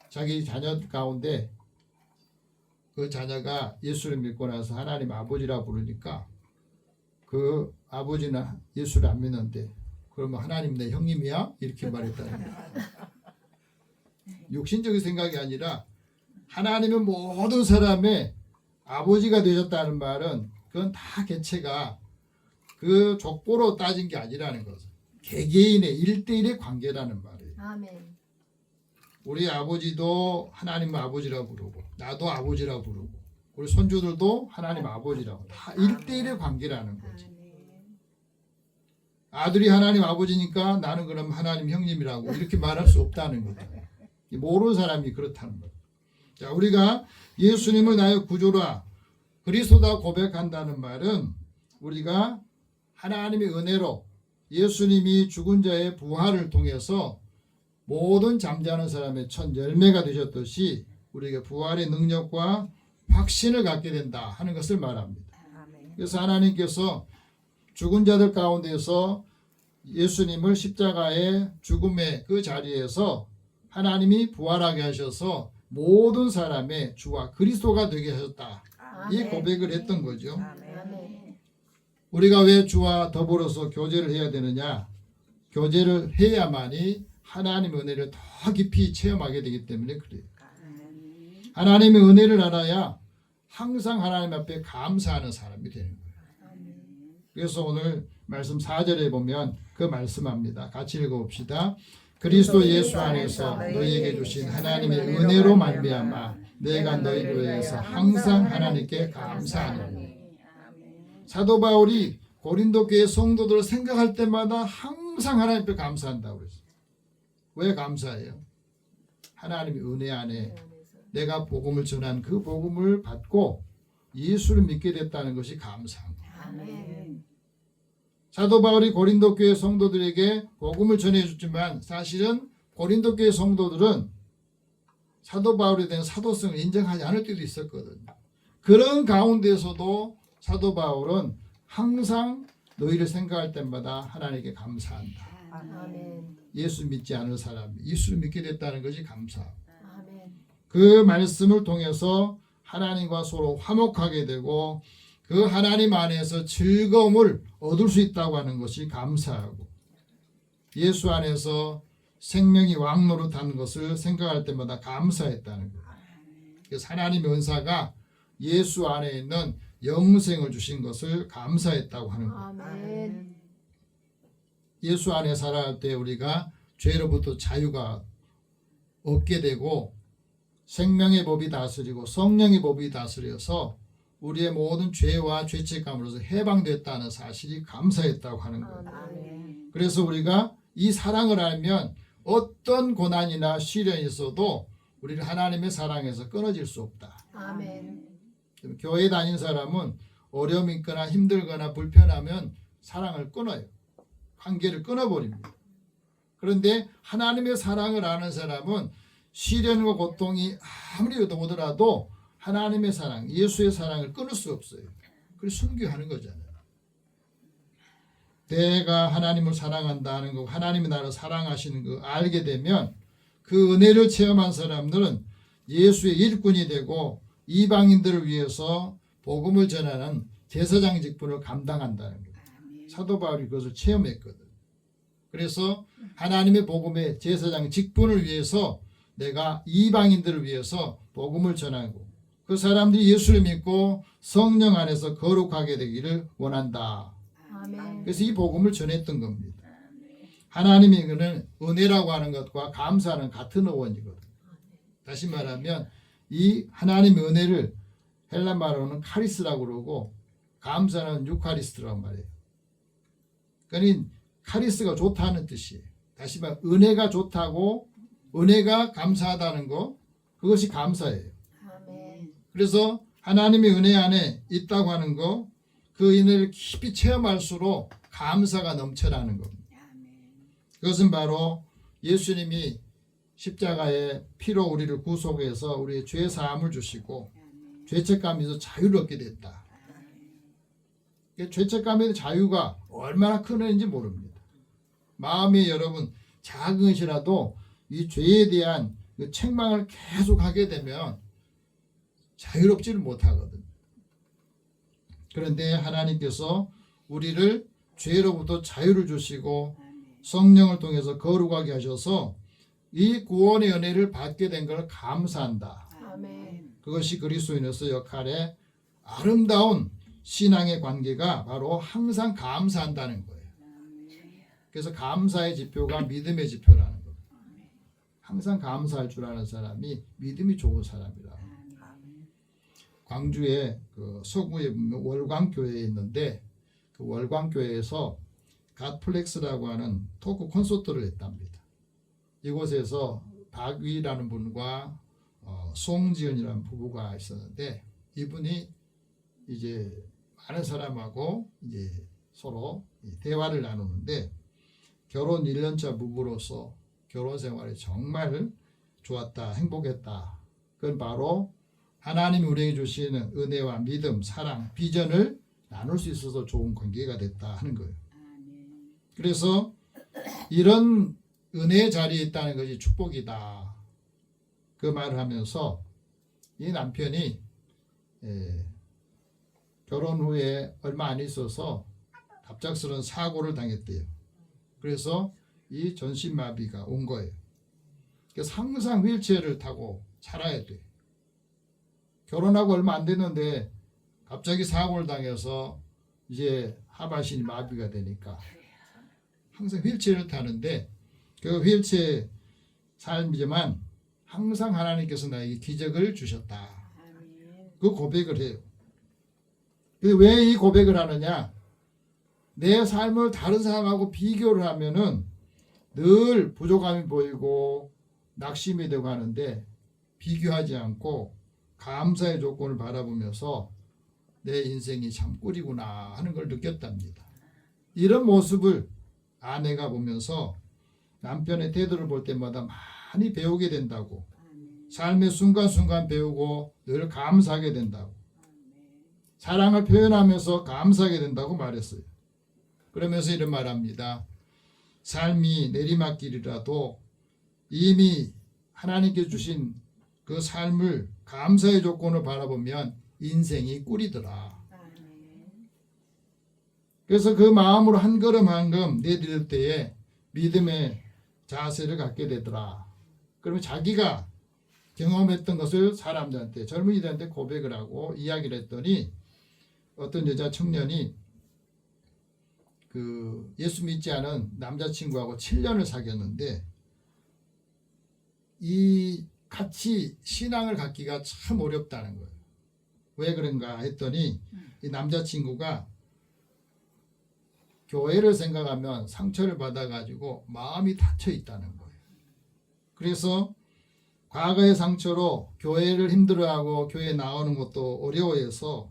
자기 자녀 가운데 그 자녀가 예수를 믿고 나서 하나님 아버지라 부르니까 그 아버지는 예수를 안 믿는데 그러면 하나님 내 형님이야? 이렇게 말했다는 거예요. 육신적인 생각이 아니라 하나님은 모든 사람의 아버지가 되셨다는 말은 그건 다 개체가 그 족보로 따진 게 아니라는 거죠. 개개인의 1대1의 관계라는 말이에요. 아멘. 우리 아버지도 하나님 아버지라고 부르고 나도 아버지라고 부르고 우리 손주들도 하나님 아버지라고 다 1대1의 관계라는 거죠. 아들이 하나님 아버지니까 나는 그럼 하나님 형님이라고 이렇게 말할 수 없다는 거죠. 모르는 사람이 그렇다는 거죠. 자, 우리가 예수님을 나의 구주라 그리스도다 고백한다는 말은 우리가 하나님의 은혜로 예수님이 죽은 자의 부활을 통해서 모든 잠자는 사람의 첫 열매가 되셨듯이 우리에게 부활의 능력과 확신을 갖게 된다 하는 것을 말합니다. 그래서 하나님께서 죽은 자들 가운데서 예수님을 십자가의 죽음의 그 자리에서 하나님이 부활하게 하셔서 모든 사람의 주와 그리스도가 되게 하셨다. 이 고백을 했던 거죠. 아멘. 우리가 왜 주와 더불어서 교제를 해야 되느냐? 교제를 해야만이 하나님의 은혜를 더 깊이 체험하게 되기 때문에 그래요. 하나님의 은혜를 알아야 항상 하나님 앞에 감사하는 사람이 되는 거예요. 그래서 오늘 말씀 4절에 보면 그 말씀합니다. 같이 읽어봅시다. 그리스도 예수 안에서 너희에게 주신 하나님의 은혜로 말미암아 내가 너희를 위해서 항상 하나님께 감사하노니. 사도 바울이 고린도 교회 성도들을 생각할 때마다 항상 하나님 앞에 감사한다고 그랬어요. 왜 감사해요? 하나님의 은혜 안에 내가 복음을 전한 그 복음을 받고 예수를 믿게 됐다는 것이 감사한 거예요. 아멘. 사도 바울이 고린도 교회 성도들에게 복음을 전해줬지만 사실은 고린도 교회 성도들은 사도 바울에 대한 사도성을 인정하지 않을 때도 있었거든요. 그런 가운데서도 사도 바울은 항상 너희를 생각할 때마다 하나님께 감사한다. 아멘. 예수 믿지 않은 사람이 예수를 믿게 됐다는 것이 감사하고 아멘. 그 말씀을 통해서 하나님과 서로 화목하게 되고 그 하나님 안에서 즐거움을 얻을 수 있다고 하는 것이 감사하고 예수 안에서 생명이 왕노릇하는 것을 생각할 때마다 감사했다는 거예요. 그래서 하나님의 은사가 예수 안에 있는 영생을 주신 것을 감사했다고 하는 거예요. 아멘. 예수 안에 살아갈 때 우리가 죄로부터 자유가 얻게 되고 생명의 법이 다스리고 성령의 법이 다스려서 우리의 모든 죄와 죄책감으로서 해방됐다는 사실이 감사했다고 하는 거예요. 아멘. 그래서 우리가 이 사랑을 알면 어떤 고난이나 시련이 있어도 우리를 하나님의 사랑에서 끊어질 수 없다. 아멘. 교회 다닌 사람은 어려움이 있거나 힘들거나 불편하면 사랑을 끊어요. 관계를 끊어버립니다. 그런데 하나님의 사랑을 아는 사람은 시련과 고통이 아무리 오더라도 하나님의 사랑, 예수의 사랑을 끊을 수 없어요. 그래서 순교하는 거잖아요. 내가 하나님을 사랑한다는 거, 하나님이 나를 사랑하시는 거 알게 되면 그 은혜를 체험한 사람들은 예수의 일꾼이 되고 이방인들을 위해서 복음을 전하는 제사장 직분을 감당한다는 거예요. 사도 바울이 그것을 체험했거든. 그래서 하나님의 복음의 제사장 직분을 위해서 내가 이방인들을 위해서 복음을 전하고 그 사람들이 예수를 믿고 성령 안에서 거룩하게 되기를 원한다. 아멘. 그래서 이 복음을 전했던 겁니다. 하나님의 그는 은혜라고 하는 것과 감사는 같은 어원이거든. 다시 말하면 이 하나님의 은혜를 헬라 말로는 카리스라고 그러고 감사는 유카리스트라고 말해요. 그러니까 카리스가 좋다는 뜻이에요. 다시 말해 은혜가 좋다고 은혜가 감사하다는 거 그것이 감사예요. 아멘. 그래서 하나님의 은혜 안에 있다고 하는 거 그 은혜를 깊이 체험할수록 감사가 넘쳐나는 겁니다. 그것은 바로 예수님이 십자가의 피로 우리를 구속해서 우리의 죄 사함을 주시고 죄책감에서 자유를 얻게 됐다. 죄책감의 자유가 얼마나 큰 은혜인지 모릅니다. 마음에 여러분 작은 것이라도 이 죄에 대한 그 책망을 계속 하게 되면 자유롭지를 못하거든. 그런데 하나님께서 우리를 죄로부터 자유를 주시고 성령을 통해서 거룩하게 하셔서 이 구원의 은혜를 받게 된 걸 감사한다. 아멘. 그것이 그리스도인으로서 역할의 아름다운 신앙의 관계가 바로 항상 감사한다는 거예요. 그래서 감사의 지표가 믿음의 지표라는 거예요. 항상 감사할 줄 아는 사람이 믿음이 좋은 사람이라. 광주에 그 서구에 보면 월광교회에 있는데 그 월광교회에서 갓플렉스라고 하는 토크 콘서트를 했답니다. 이곳에서 박위라는 분과 송지연이라는 부부가 있었는데 이분이 이제 많은 사람하고 이제 서로 대화를 나누는데 결혼 1년차 부부로서 결혼 생활이 정말 좋았다, 행복했다. 그건 바로 하나님이 우리에게 주시는 은혜와 믿음, 사랑, 비전을 나눌 수 있어서 좋은 관계가 됐다 하는 거예요. 그래서 이런 은혜의 자리에 있다는 것이 축복이다. 그 말을 하면서 이 남편이 결혼 후에 얼마 안 있어서 갑작스러운 사고를 당했대요. 그래서 이 전신마비가 온 거예요. 그래서 항상 휠체어를 타고 살아야 돼. 결혼하고 얼마 안 됐는데 갑자기 사고를 당해서 이제 하반신이 마비가 되니까 항상 휠체어를 타는데 그 휠체어 삶이지만 항상 하나님께서 나에게 기적을 주셨다. 그 고백을 해요. 왜 이 고백을 하느냐? 내 삶을 다른 사람하고 비교를 하면은 늘 부족함이 보이고 낙심이 되고 하는데 비교하지 않고 감사의 조건을 바라보면서 내 인생이 참 꿀이구나 하는 걸 느꼈답니다. 이런 모습을 아내가 보면서 남편의 태도를 볼 때마다 많이 배우게 된다고, 삶의 순간순간 배우고 늘 감사하게 된다고, 사랑을 표현하면서 감사하게 된다고 말했어요. 그러면서 이런 말합니다. 삶이 내리막길이라도 이미 하나님께 주신 그 삶을 감사의 조건을 바라보면 인생이 꿀이더라. 그래서 그 마음으로 한 걸음 한 걸음 내디딜 때에 믿음의 자세를 갖게 되더라. 그러면 자기가 경험했던 것을 사람들한테, 젊은이들한테 고백을 하고 이야기를 했더니 어떤 여자 청년이 그 예수 믿지 않은 남자친구하고 7년을 사귀었는데 이 같이 신앙을 갖기가 참 어렵다는 거예요. 왜 그런가 했더니 이 남자친구가 교회를 생각하면 상처를 받아가지고 마음이 닫혀 있다는 거예요. 그래서 과거의 상처로 교회를 힘들어하고 교회에 나오는 것도 어려워해서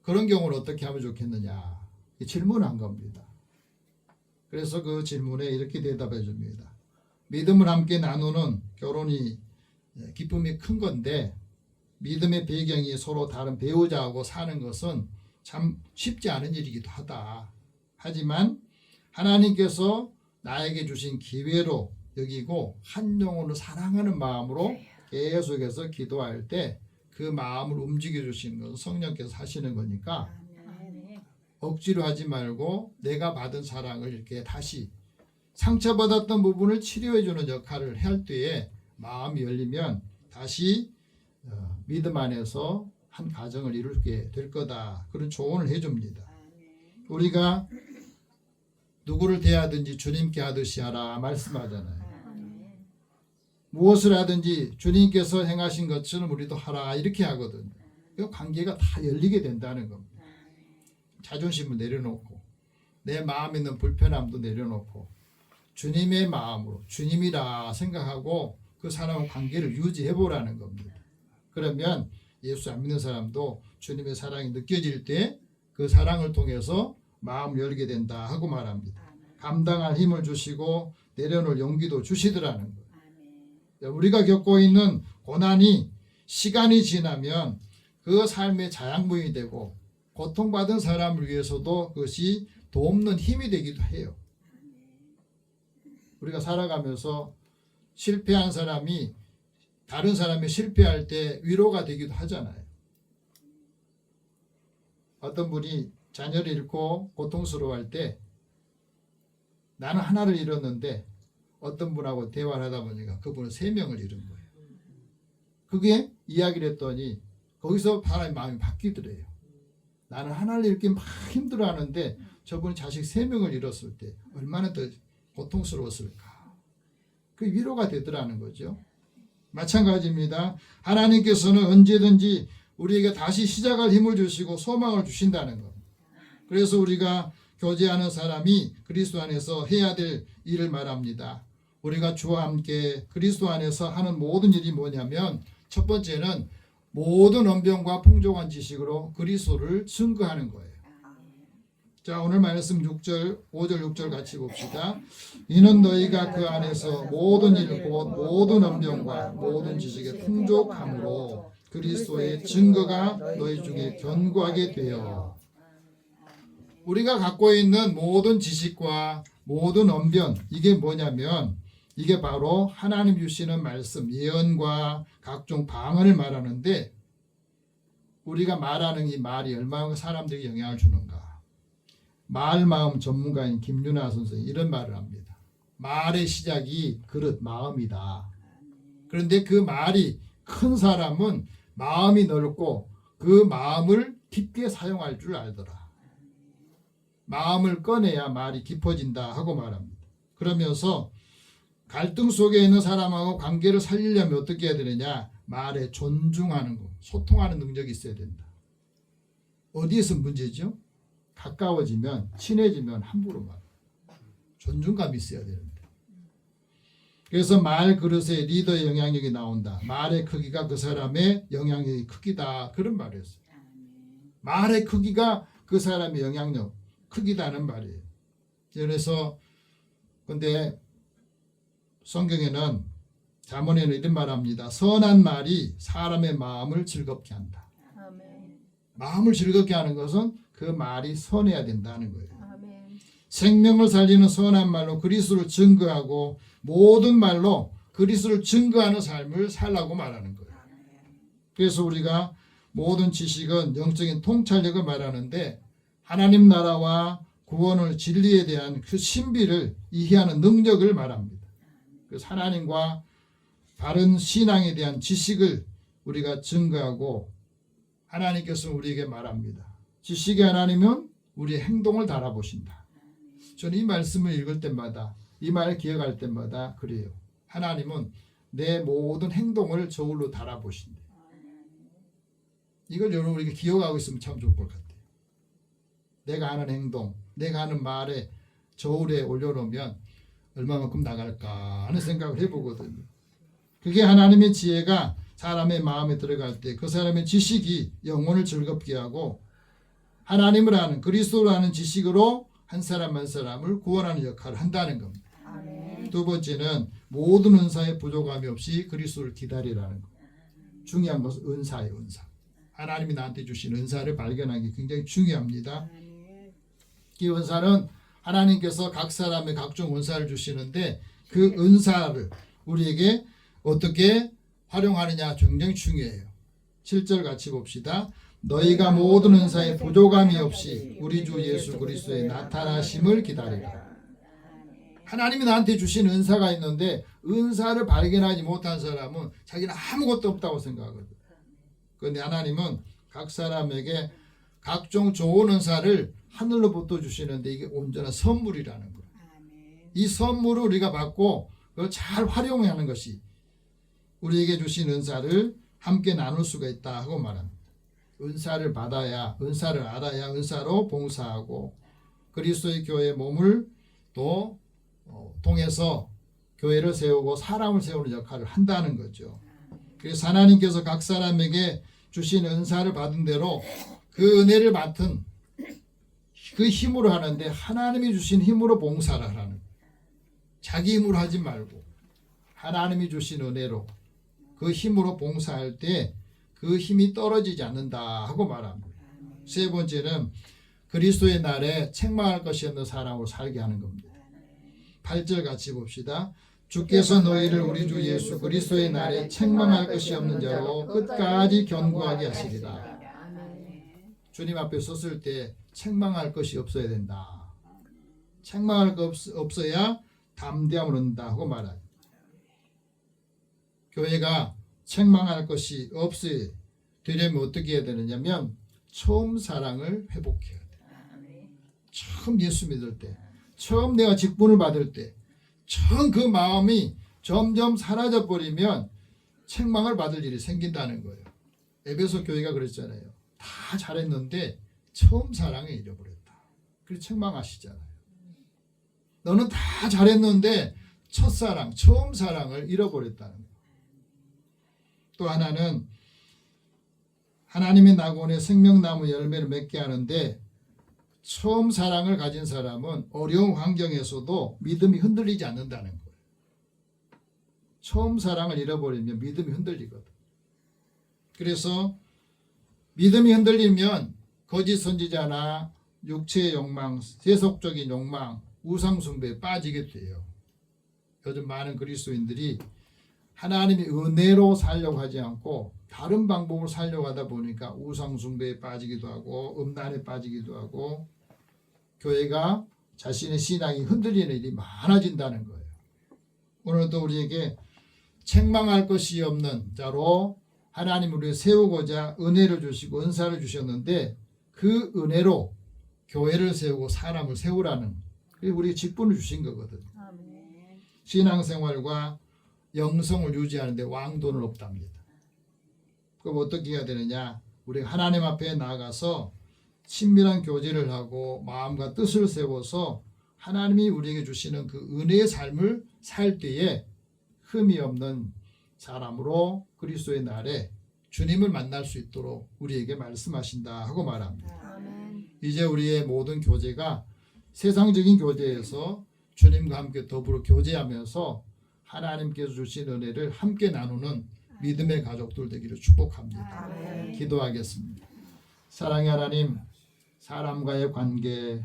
그런 경우를 어떻게 하면 좋겠느냐 질문한 겁니다. 그래서 그 질문에 이렇게 대답해 줍니다. 믿음을 함께 나누는 결혼이 기쁨이 큰 건데 믿음의 배경이 서로 다른 배우자하고 사는 것은 참 쉽지 않은 일이기도 하다. 하지만 하나님께서 나에게 주신 기회로 여기고 한 영혼을 사랑하는 마음으로 계속해서 기도할 때 그 마음을 움직여 주시는 것은 성령께서 하시는 거니까 아멘. 억지로 하지 말고 내가 받은 사랑을 이렇게 다시 상처받았던 부분을 치료해 주는 역할을 할 때에 마음이 열리면 다시 믿음 안에서 한 가정을 이루게 될 거다. 그런 조언을 해줍니다. 우리가 누구를 대하든지 주님께 하듯이 하라 말씀하잖아요. 무엇을 하든지 주님께서 행하신 것처럼 우리도 하라 이렇게 하거든요. 그 관계가 다 열리게 된다는 겁니다. 자존심을 내려놓고 내 마음에 있는 불편함도 내려놓고 주님의 마음으로 주님이라 생각하고 그 사람과 관계를 유지해 보라는 겁니다. 그러면 예수 안 믿는 사람도 주님의 사랑이 느껴질 때 그 사랑을 통해서 마음을 열게 된다 하고 말합니다. 감당할 힘을 주시고 내려놓을 용기도 주시더라는 거예요. 우리가 겪고 있는 고난이 시간이 지나면 그 삶의 자양분이 되고 고통받은 사람을 위해서도 그것이 돕는 힘이 되기도 해요. 우리가 살아가면서 실패한 사람이 다른 사람이 실패할 때 위로가 되기도 하잖아요. 어떤 분이 자녀를 잃고 고통스러워할 때 나는 하나를 잃었는데 어떤 분하고 대화를 하다 보니까 그분은 3명을 잃은 거예요. 그게 이야기를 했더니 거기서 사람의 마음이 바뀌더래요. 나는 하나를 잃기 막 힘들어하는데 저분이 자식 3명을 잃었을 때 얼마나 더 고통스러웠을까. 그 위로가 되더라는 거죠. 마찬가지입니다. 하나님께서는 언제든지 우리에게 다시 시작할 힘을 주시고 소망을 주신다는 것. 그래서 우리가 교제하는 사람이 그리스도 안에서 해야 될 일을 말합니다. 우리가 주와 함께 그리스도 안에서 하는 모든 일이 뭐냐면 첫 번째는 모든 언변과 풍족한 지식으로 그리스도를 증거하는 거예요. 자, 오늘 말씀 6절, 5절, 6절 같이 봅시다. 이는 너희가 그 안에서 모든 일 곧 모든 언변과 모든 지식의 풍족함으로 그리스도의 증거가 너희 중에 견고하게 되어. 우리가 갖고 있는 모든 지식과 모든 언변, 이게 뭐냐면 이게 바로 하나님 주시는 말씀, 예언과 각종 방언을 말하는데 우리가 말하는 이 말이 얼마나 사람들에게 영향을 주는가. 말마음 전문가인 김윤아 선생이 이런 말을 합니다. 말의 시작이 그릇 마음이다. 그런데 그 말이 큰 사람은 마음이 넓고 그 마음을 깊게 사용할 줄 알더라. 마음을 꺼내야 말이 깊어진다 하고 말합니다. 그러면서 갈등 속에 있는 사람하고 관계를 살리려면 어떻게 해야 되느냐? 말에 존중하는 거, 소통하는 능력이 있어야 된다. 어디에서 문제죠? 가까워지면 친해지면 함부로 말. 존중감이 있어야 되는데. 그래서 말 그릇에 리더의 영향력이 나온다. 말의 크기가 그 사람의 영향력이 크기다. 그런 말을 했어요. 말의 크기가 그 사람의 영향력 크기다는 말이에요. 그래서 근데 성경에는 잠언에는 이런 말합니다. 선한 말이 사람의 마음을 즐겁게 한다. 아멘. 마음을 즐겁게 하는 것은 그 말이 선해야 된다는 거예요. 아멘. 생명을 살리는 선한 말로 그리스도를 증거하고 모든 말로 그리스도를 증거하는 삶을 살라고 말하는 거예요. 그래서 우리가 모든 지식은 영적인 통찰력을 말하는데 하나님 나라와 구원을 진리에 대한 그 신비를 이해하는 능력을 말합니다. 그래서 하나님과 바른 신앙에 대한 지식을 우리가 증거하고 하나님께서 우리에게 말합니다. 지식의 하나님은 우리의 행동을 달아보신다. 저는 이 말씀을 읽을 때마다 이 말을 기억할 때마다 그래요. 하나님은 내 모든 행동을 저울로 달아보신다. 이걸 여러분 우리가 기억하고 있으면 참 좋을 것 같아요. 내가 하는 행동, 내가 하는 말에 저울에 올려놓으면 얼마만큼 나갈까 하는 생각을 해보거든요. 그게 하나님의 지혜가 사람의 마음에 들어갈 때 그 사람의 지식이 영혼을 즐겁게 하고 하나님을 아는 그리스도를 아는 지식으로 한 사람 한 사람을 구원하는 역할을 한다는 겁니다. 아멘. 두 번째는 모든 은사에 부족함이 없이 그리스도를 기다리라는 것. 중요한 것은 은사예요. 은사. 하나님이 나한테 주신 은사를 발견하는 게 굉장히 중요합니다. 이 은사는 하나님께서 각 사람의 각종 은사를 주시는데 그 은사를 우리에게 어떻게 활용하느냐 굉장히 중요해요. 7절 같이 봅시다. 너희가 모든 은사에 부족함이 없이 우리 주 예수 그리스도의 나타나심을 기다리라. 하나님이 나한테 주신 은사가 있는데 은사를 발견하지 못한 사람은 자기는 아무것도 없다고 생각하거든. 그런데 하나님은 각 사람에게 각종 좋은 은사를 하늘로부터 주시는데 이게 온전한 선물이라는 거예요. 이 선물을 우리가 받고 그걸 잘 활용하는 것이 우리에게 주신 은사를 함께 나눌 수가 있다 하고 말합니다. 은사를 받아야, 은사를 알아야 은사로 봉사하고 그리스도의 교회의 몸을 또 통해서 교회를 세우고 사람을 세우는 역할을 한다는 거죠. 그래서 하나님께서 각 사람에게 주신 은사를 받은 대로 그 은혜를 맡은 그 힘으로 하는데 하나님이 주신 힘으로 봉사를 하라는 거예요. 자기 힘으로 하지 말고 하나님이 주신 은혜로 그 힘으로 봉사할 때 그 힘이 떨어지지 않는다 하고 말합니다. 세 번째는 그리스도의 날에 책망할 것이 없는 사람으로 살게 하는 겁니다. 8절 같이 봅시다. 주께서 너희를 우리 주 예수 그리스도의 날에 책망할 것이 없는 자로 끝까지 견고하게 하시리라. 주님 앞에 섰을 때 책망할 것이 없어야 된다. 책망할 것 없어야 담대함을 얻는다 하고 말합니다. 교회가 책망할 것이 없어야 되려면 어떻게 해야 되느냐면 처음 사랑을 회복해야 돼. 처음 예수 믿을 때, 처음 내가 직분을 받을 때, 처음 그 마음이 점점 사라져 버리면 책망을 받을 일이 생긴다는 거예요. 에베소 교회가 그랬잖아요. 다 잘했는데 처음 사랑을 잃어버렸다. 그래서 책망하시잖아요. 너는 다 잘했는데 첫사랑, 처음 사랑을 잃어버렸다는 거예요. 또 하나는 하나님의 낙원에 생명나무 열매를 맺게 하는데 처음 사랑을 가진 사람은 어려운 환경에서도 믿음이 흔들리지 않는다는 거예요. 처음 사랑을 잃어버리면 믿음이 흔들리거든. 그래서 믿음이 흔들리면 거짓 선지자나 육체의 욕망, 세속적인 욕망, 우상숭배에 빠지게 돼요. 요즘 많은 그리스도인들이 하나님의 은혜로 살려고 하지 않고 다른 방법으로 살려고 하다 보니까 우상숭배에 빠지기도 하고 음란에 빠지기도 하고 교회가 자신의 신앙이 흔들리는 일이 많아진다는 거예요. 오늘도 우리에게 책망할 것이 없는 자로 하나님 우리를 세우고자 은혜를 주시고 은사를 주셨는데 그 은혜로 교회를 세우고 사람을 세우라는 우리 직분을 주신 거거든요. 신앙생활과 영성을 유지하는데 왕도는 없답니다. 그럼 어떻게 해야 되느냐? 우리가 하나님 앞에 나아가서 친밀한 교제를 하고 마음과 뜻을 세워서 하나님이 우리에게 주시는 그 은혜의 삶을 살 때에 흠이 없는 사람으로 그리스도의 날에 주님을 만날 수 있도록 우리에게 말씀하신다 하고 말합니다. 아멘. 이제 우리의 모든 교제가 세상적인 교제에서 주님과 함께 더불어 교제하면서 하나님께서 주신 은혜를 함께 나누는 믿음의 가족들 되기를 축복합니다. 아멘. 기도하겠습니다. 사랑의 하나님, 사람과의 관계,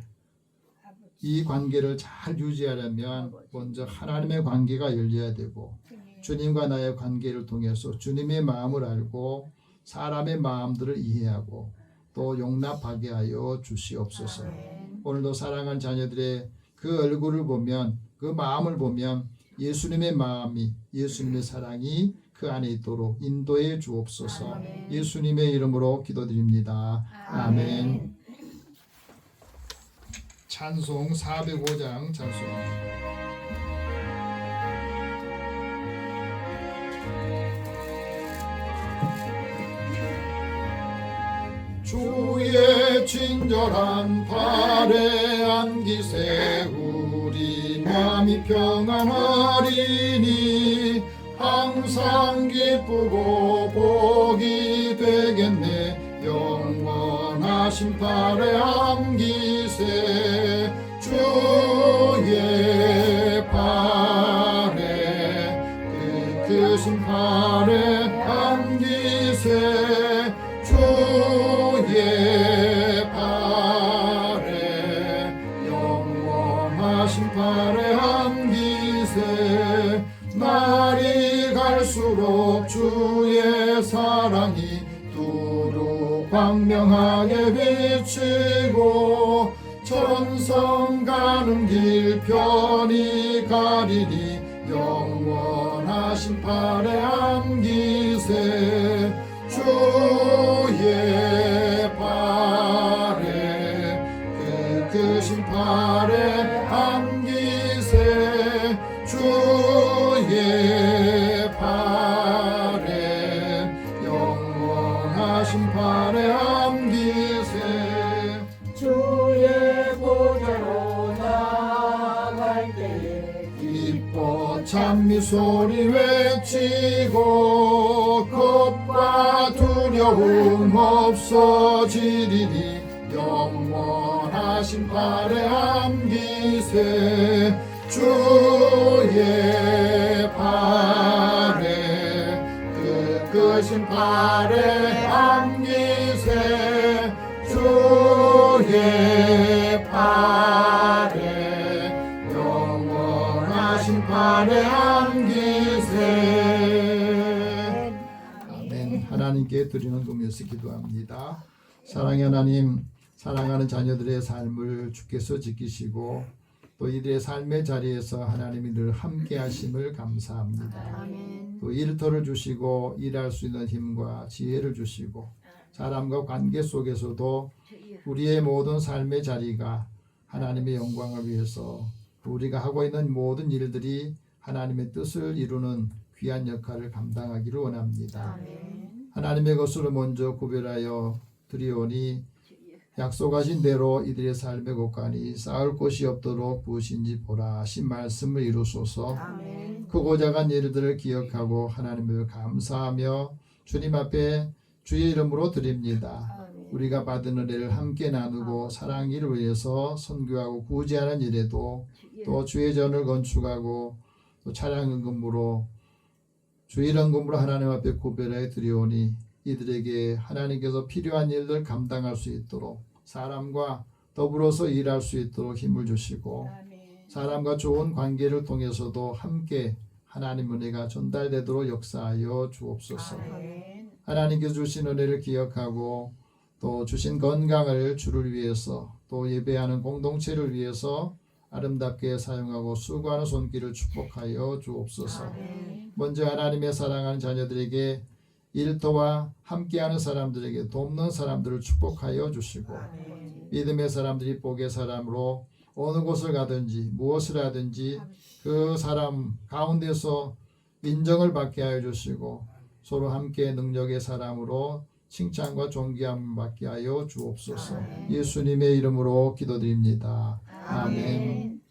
이 관계를 잘 유지하려면 먼저 하나님의 관계가 열려야 되고 주님과 나의 관계를 통해서 주님의 마음을 알고 사람의 마음들을 이해하고 또 용납하게 하여 주시옵소서. 오늘도 사랑하는 자녀들의 그 얼굴을 보면 그 마음을 보면 예수님의 마음이 예수님의 사랑이 그 안에 있도록 인도해 주옵소서. 예수님의 이름으로 기도드립니다. 아멘. 찬송 405장 찬송합니다. 주의 친절한 발에 안기세 우리 마음이 평안하리니 항상 기쁘고 복이 되겠네 영원하신 발에 안기세 주의 발에 그 크신 발에 안기세 주의 발에 영원하신 발에 안기세 날이 갈수록 주의 사랑이 광명하게 비치고 천성 가는 길 편히 가리니 영원하신 팔에 안기세 주의 팔에 크신 팔에 안기세 주의 팔에 영원하신 팔에 안기세 주의 보좌로 나갈 때 기뻐 찬미 소리 외치고 겁과 두려움 없어지리니 영원하신 팔에 안기세 주의 팔에 크신 팔에 안기세 주의 팔에 영원하신 팔에 안기세. 아멘. 하나님께 드리는 금에서 기도합니다. 사랑의 하나님, 사랑하는 자녀들의 삶을 주께서 지키시고 또 이들의 삶의 자리에서 하나님이 늘 함께 하심을 감사합니다. 아멘. 또 일터를 주시고 일할 수 있는 힘과 지혜를 주시고 사람과 관계 속에서도 우리의 모든 삶의 자리가 하나님의 영광을 위해서 우리가 하고 있는 모든 일들이 하나님의 뜻을 이루는 귀한 역할을 감당하기를 원합니다. 아멘. 하나님의 것으로 먼저 구별하여 드리오니 약속하신 대로 이들의 삶의 곳간이 쌓을 곳이 없도록 무엇인지 보라 하신 말씀을 이루소서. 아멘. 크고 작은 일들을 기억하고 하나님을 감사하며 주님 앞에 주의 이름으로 드립니다. 아멘. 우리가 받은 은혜를 함께 나누고 사랑 일을 위해서 선교하고 구제하는 일에도 또 주의 전을 건축하고 또 차량 은금으로 주일 헌금으로 하나님 앞에 구별해 드리오니 이들에게 하나님께서 필요한 일들 감당할 수 있도록 사람과 더불어서 일할 수 있도록 힘을 주시고 사람과 좋은 관계를 통해서도 함께 하나님 은혜가 전달되도록 역사하여 주옵소서. 아멘. 하나님께서 주신 은혜를 기억하고 또 주신 건강을 주를 위해서 또 예배하는 공동체를 위해서 아름답게 사용하고 수고하는 손길을 축복하여 주옵소서. 아멘. 먼저 하나님의 사랑하는 자녀들에게 일터와 함께하는 사람들에게 돕는 사람들을 축복하여 주시고 아멘. 믿음의 사람들이 복의 사람으로 어느 곳을 가든지 무엇을 하든지 그 사람 가운데서 인정을 받게 하여 주시고 서로 함께 능력의 사람으로 칭찬과 존귀함을 받게 하여 주옵소서. 예수님의 이름으로 기도드립니다. 아멘.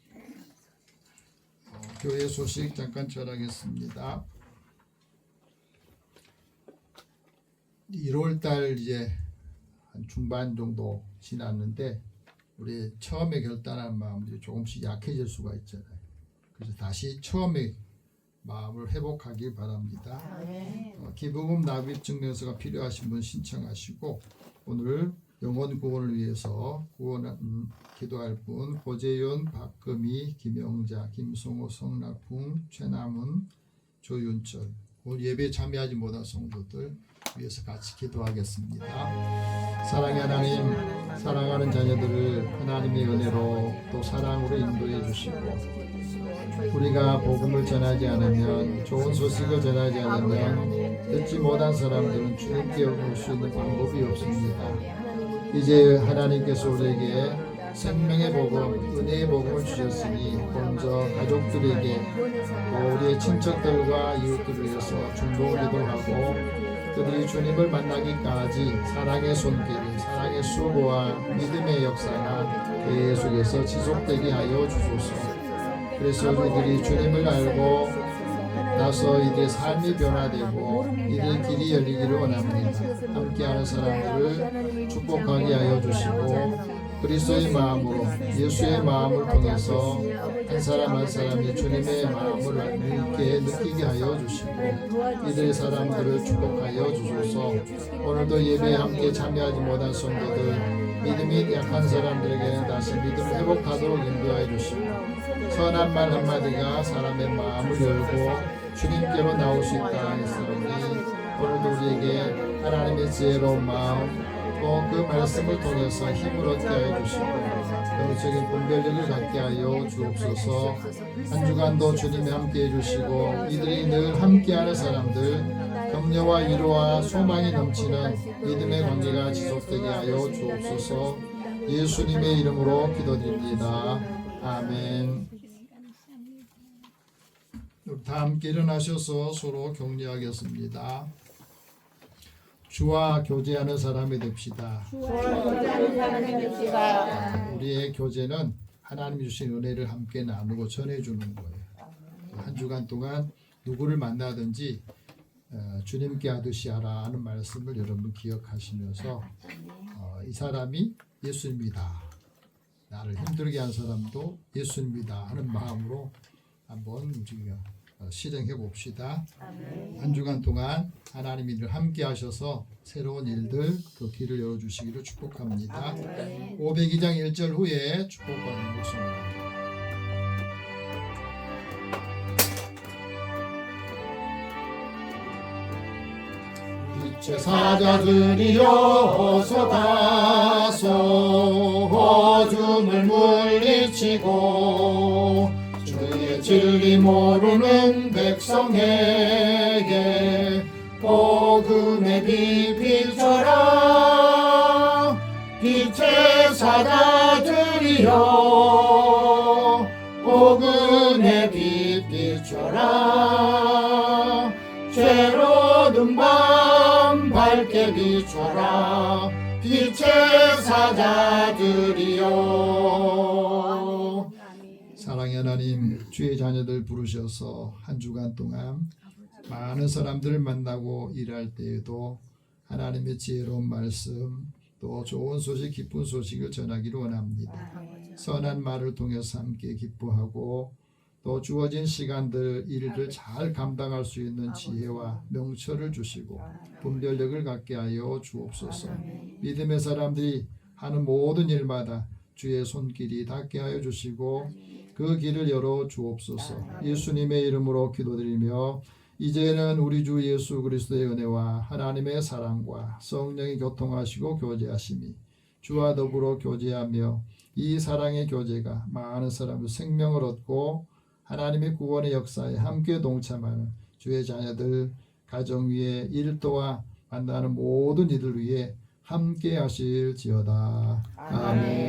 교회 소식 잠깐 전하겠습니다. 1월달 이제 한 중반 정도 지났는데 우리 처음에 결단한 마음들이 조금씩 약해질 수가 있잖아요. 그래서 다시 처음에 마음을 회복하기 바랍니다. 기부금 납입 증명서가 필요하신 분 신청하시고 오늘 영혼 구원을 위해서 기도할 분 고재윤, 박금희, 김영자, 김성호, 성락풍, 최남은, 조윤철 오늘 예배에 참여하지 못한 성도들 위해서 같이 기도하겠습니다. 사랑의 하나님, 사랑하는 자녀들을 하나님의 은혜로 또 사랑으로 인도해 주시고 우리가 복음을 전하지 않으면 좋은 소식을 전하지 않으면 듣지 못한 사람들은 주님께 올 수 있는 방법이 없습니다. 이제 하나님께서 우리에게 생명의 복음, 은혜의 복음을 주셨으니 먼저 가족들에게 또 우리의 친척들과 이웃들을 위해서 중보를 기도하고 그들이 주님을 만나기까지 사랑의 손길, 사랑의 수고와 믿음의 역사가 계속해서 지속되게 하여 주소서. 그래서 우리들이 주님을 알고 나서 이들의 삶이 변화되고 이들의 길이 열리기를 원합니다. 함께하는 사람들을 축복하게 하여 주시고 그리스도의 마음으로 예수의 마음을 통해서 한 사람 한 사람이 주님의 마음을 함께 느끼게 하여 주시고 이들의 사람들을 축복하여 주소서. 오늘도 예배에 함께 참여하지 못한 성도들 믿음이 약한 사람들에게 다시 믿음을 회복하도록 인도하여 주시고 선한 말 한마디가 사람의 마음을 열고 주님께로 나올 수 있다 했으니 오늘도 우리에게 하나님의 지혜로운 마음 또 그 말씀을 통해서 힘을 얻게 하여 주시고 영적인 분별력을 갖게 하여 주옵소서. 한 주간도 주님이 함께 해주시고 이들이 늘 함께하는 사람들 격려와 위로와 소망이 넘치는 믿음의 관계가 지속되게 하여 주옵소서. 예수님의 이름으로 기도드립니다. 아멘. 다 함께 일어나셔서 서로 격려하겠습니다. 주와 교제하는 사람이 됩시다. 우리의 교제는 하나님 주신 은혜를 함께 나누고 전해주는 거예요. 한 주간 동안 누구를 만나든지 주님께 하듯이 하라 하는 말씀을 여러분 기억하시면서 이 사람이 예수입니다. 나를 힘들게 한 사람도 예수입니다 하는 마음으로 한번 우리가 실행해 봅시다. 한 주간 동안 하나님이 늘 함께 하셔서 새로운 일들 그 길을 열어주시기를 축복합니다. 502장 1절 후에 축복받는 목소리입니다. 빛의 사자들이여 어서 가서 어둠을 물리치고 주의 진리 모르는 백성에게 복음의 빛 비춰라. 빛의 사자들이여 복음의 빛 비춰라. 죄로운 밤 밝게 비춰라. 빛의 사자들이여. 사랑의 하나님, 주의 자녀들 부르셔서 한 주간 동안 많은 사람들을 만나고 일할 때에도 하나님의 지혜로운 말씀 또 좋은 소식, 기쁜 소식을 전하기를 원합니다. 선한 말을 통해서 함께 기뻐하고 또 주어진 시간들, 일들 잘 감당할 수 있는 지혜와 명철을 주시고 분별력을 갖게 하여 주옵소서. 믿음의 사람들이 하는 모든 일마다 주의 손길이 닿게 하여 주시고 그 길을 열어 주옵소서. 예수님의 이름으로 기도드리며 이제는 우리 주 예수 그리스도의 은혜와 하나님의 사랑과 성령이 교통하시고 교제하심이 주와 더불어 교제하며 이 사랑의 교제가 많은 사람의 생명을 얻고 하나님의 구원의 역사에 함께 동참하는 주의 자녀들 가정 위에 일터와 만나는 모든 이들 위해 함께 하실지어다. 아멘.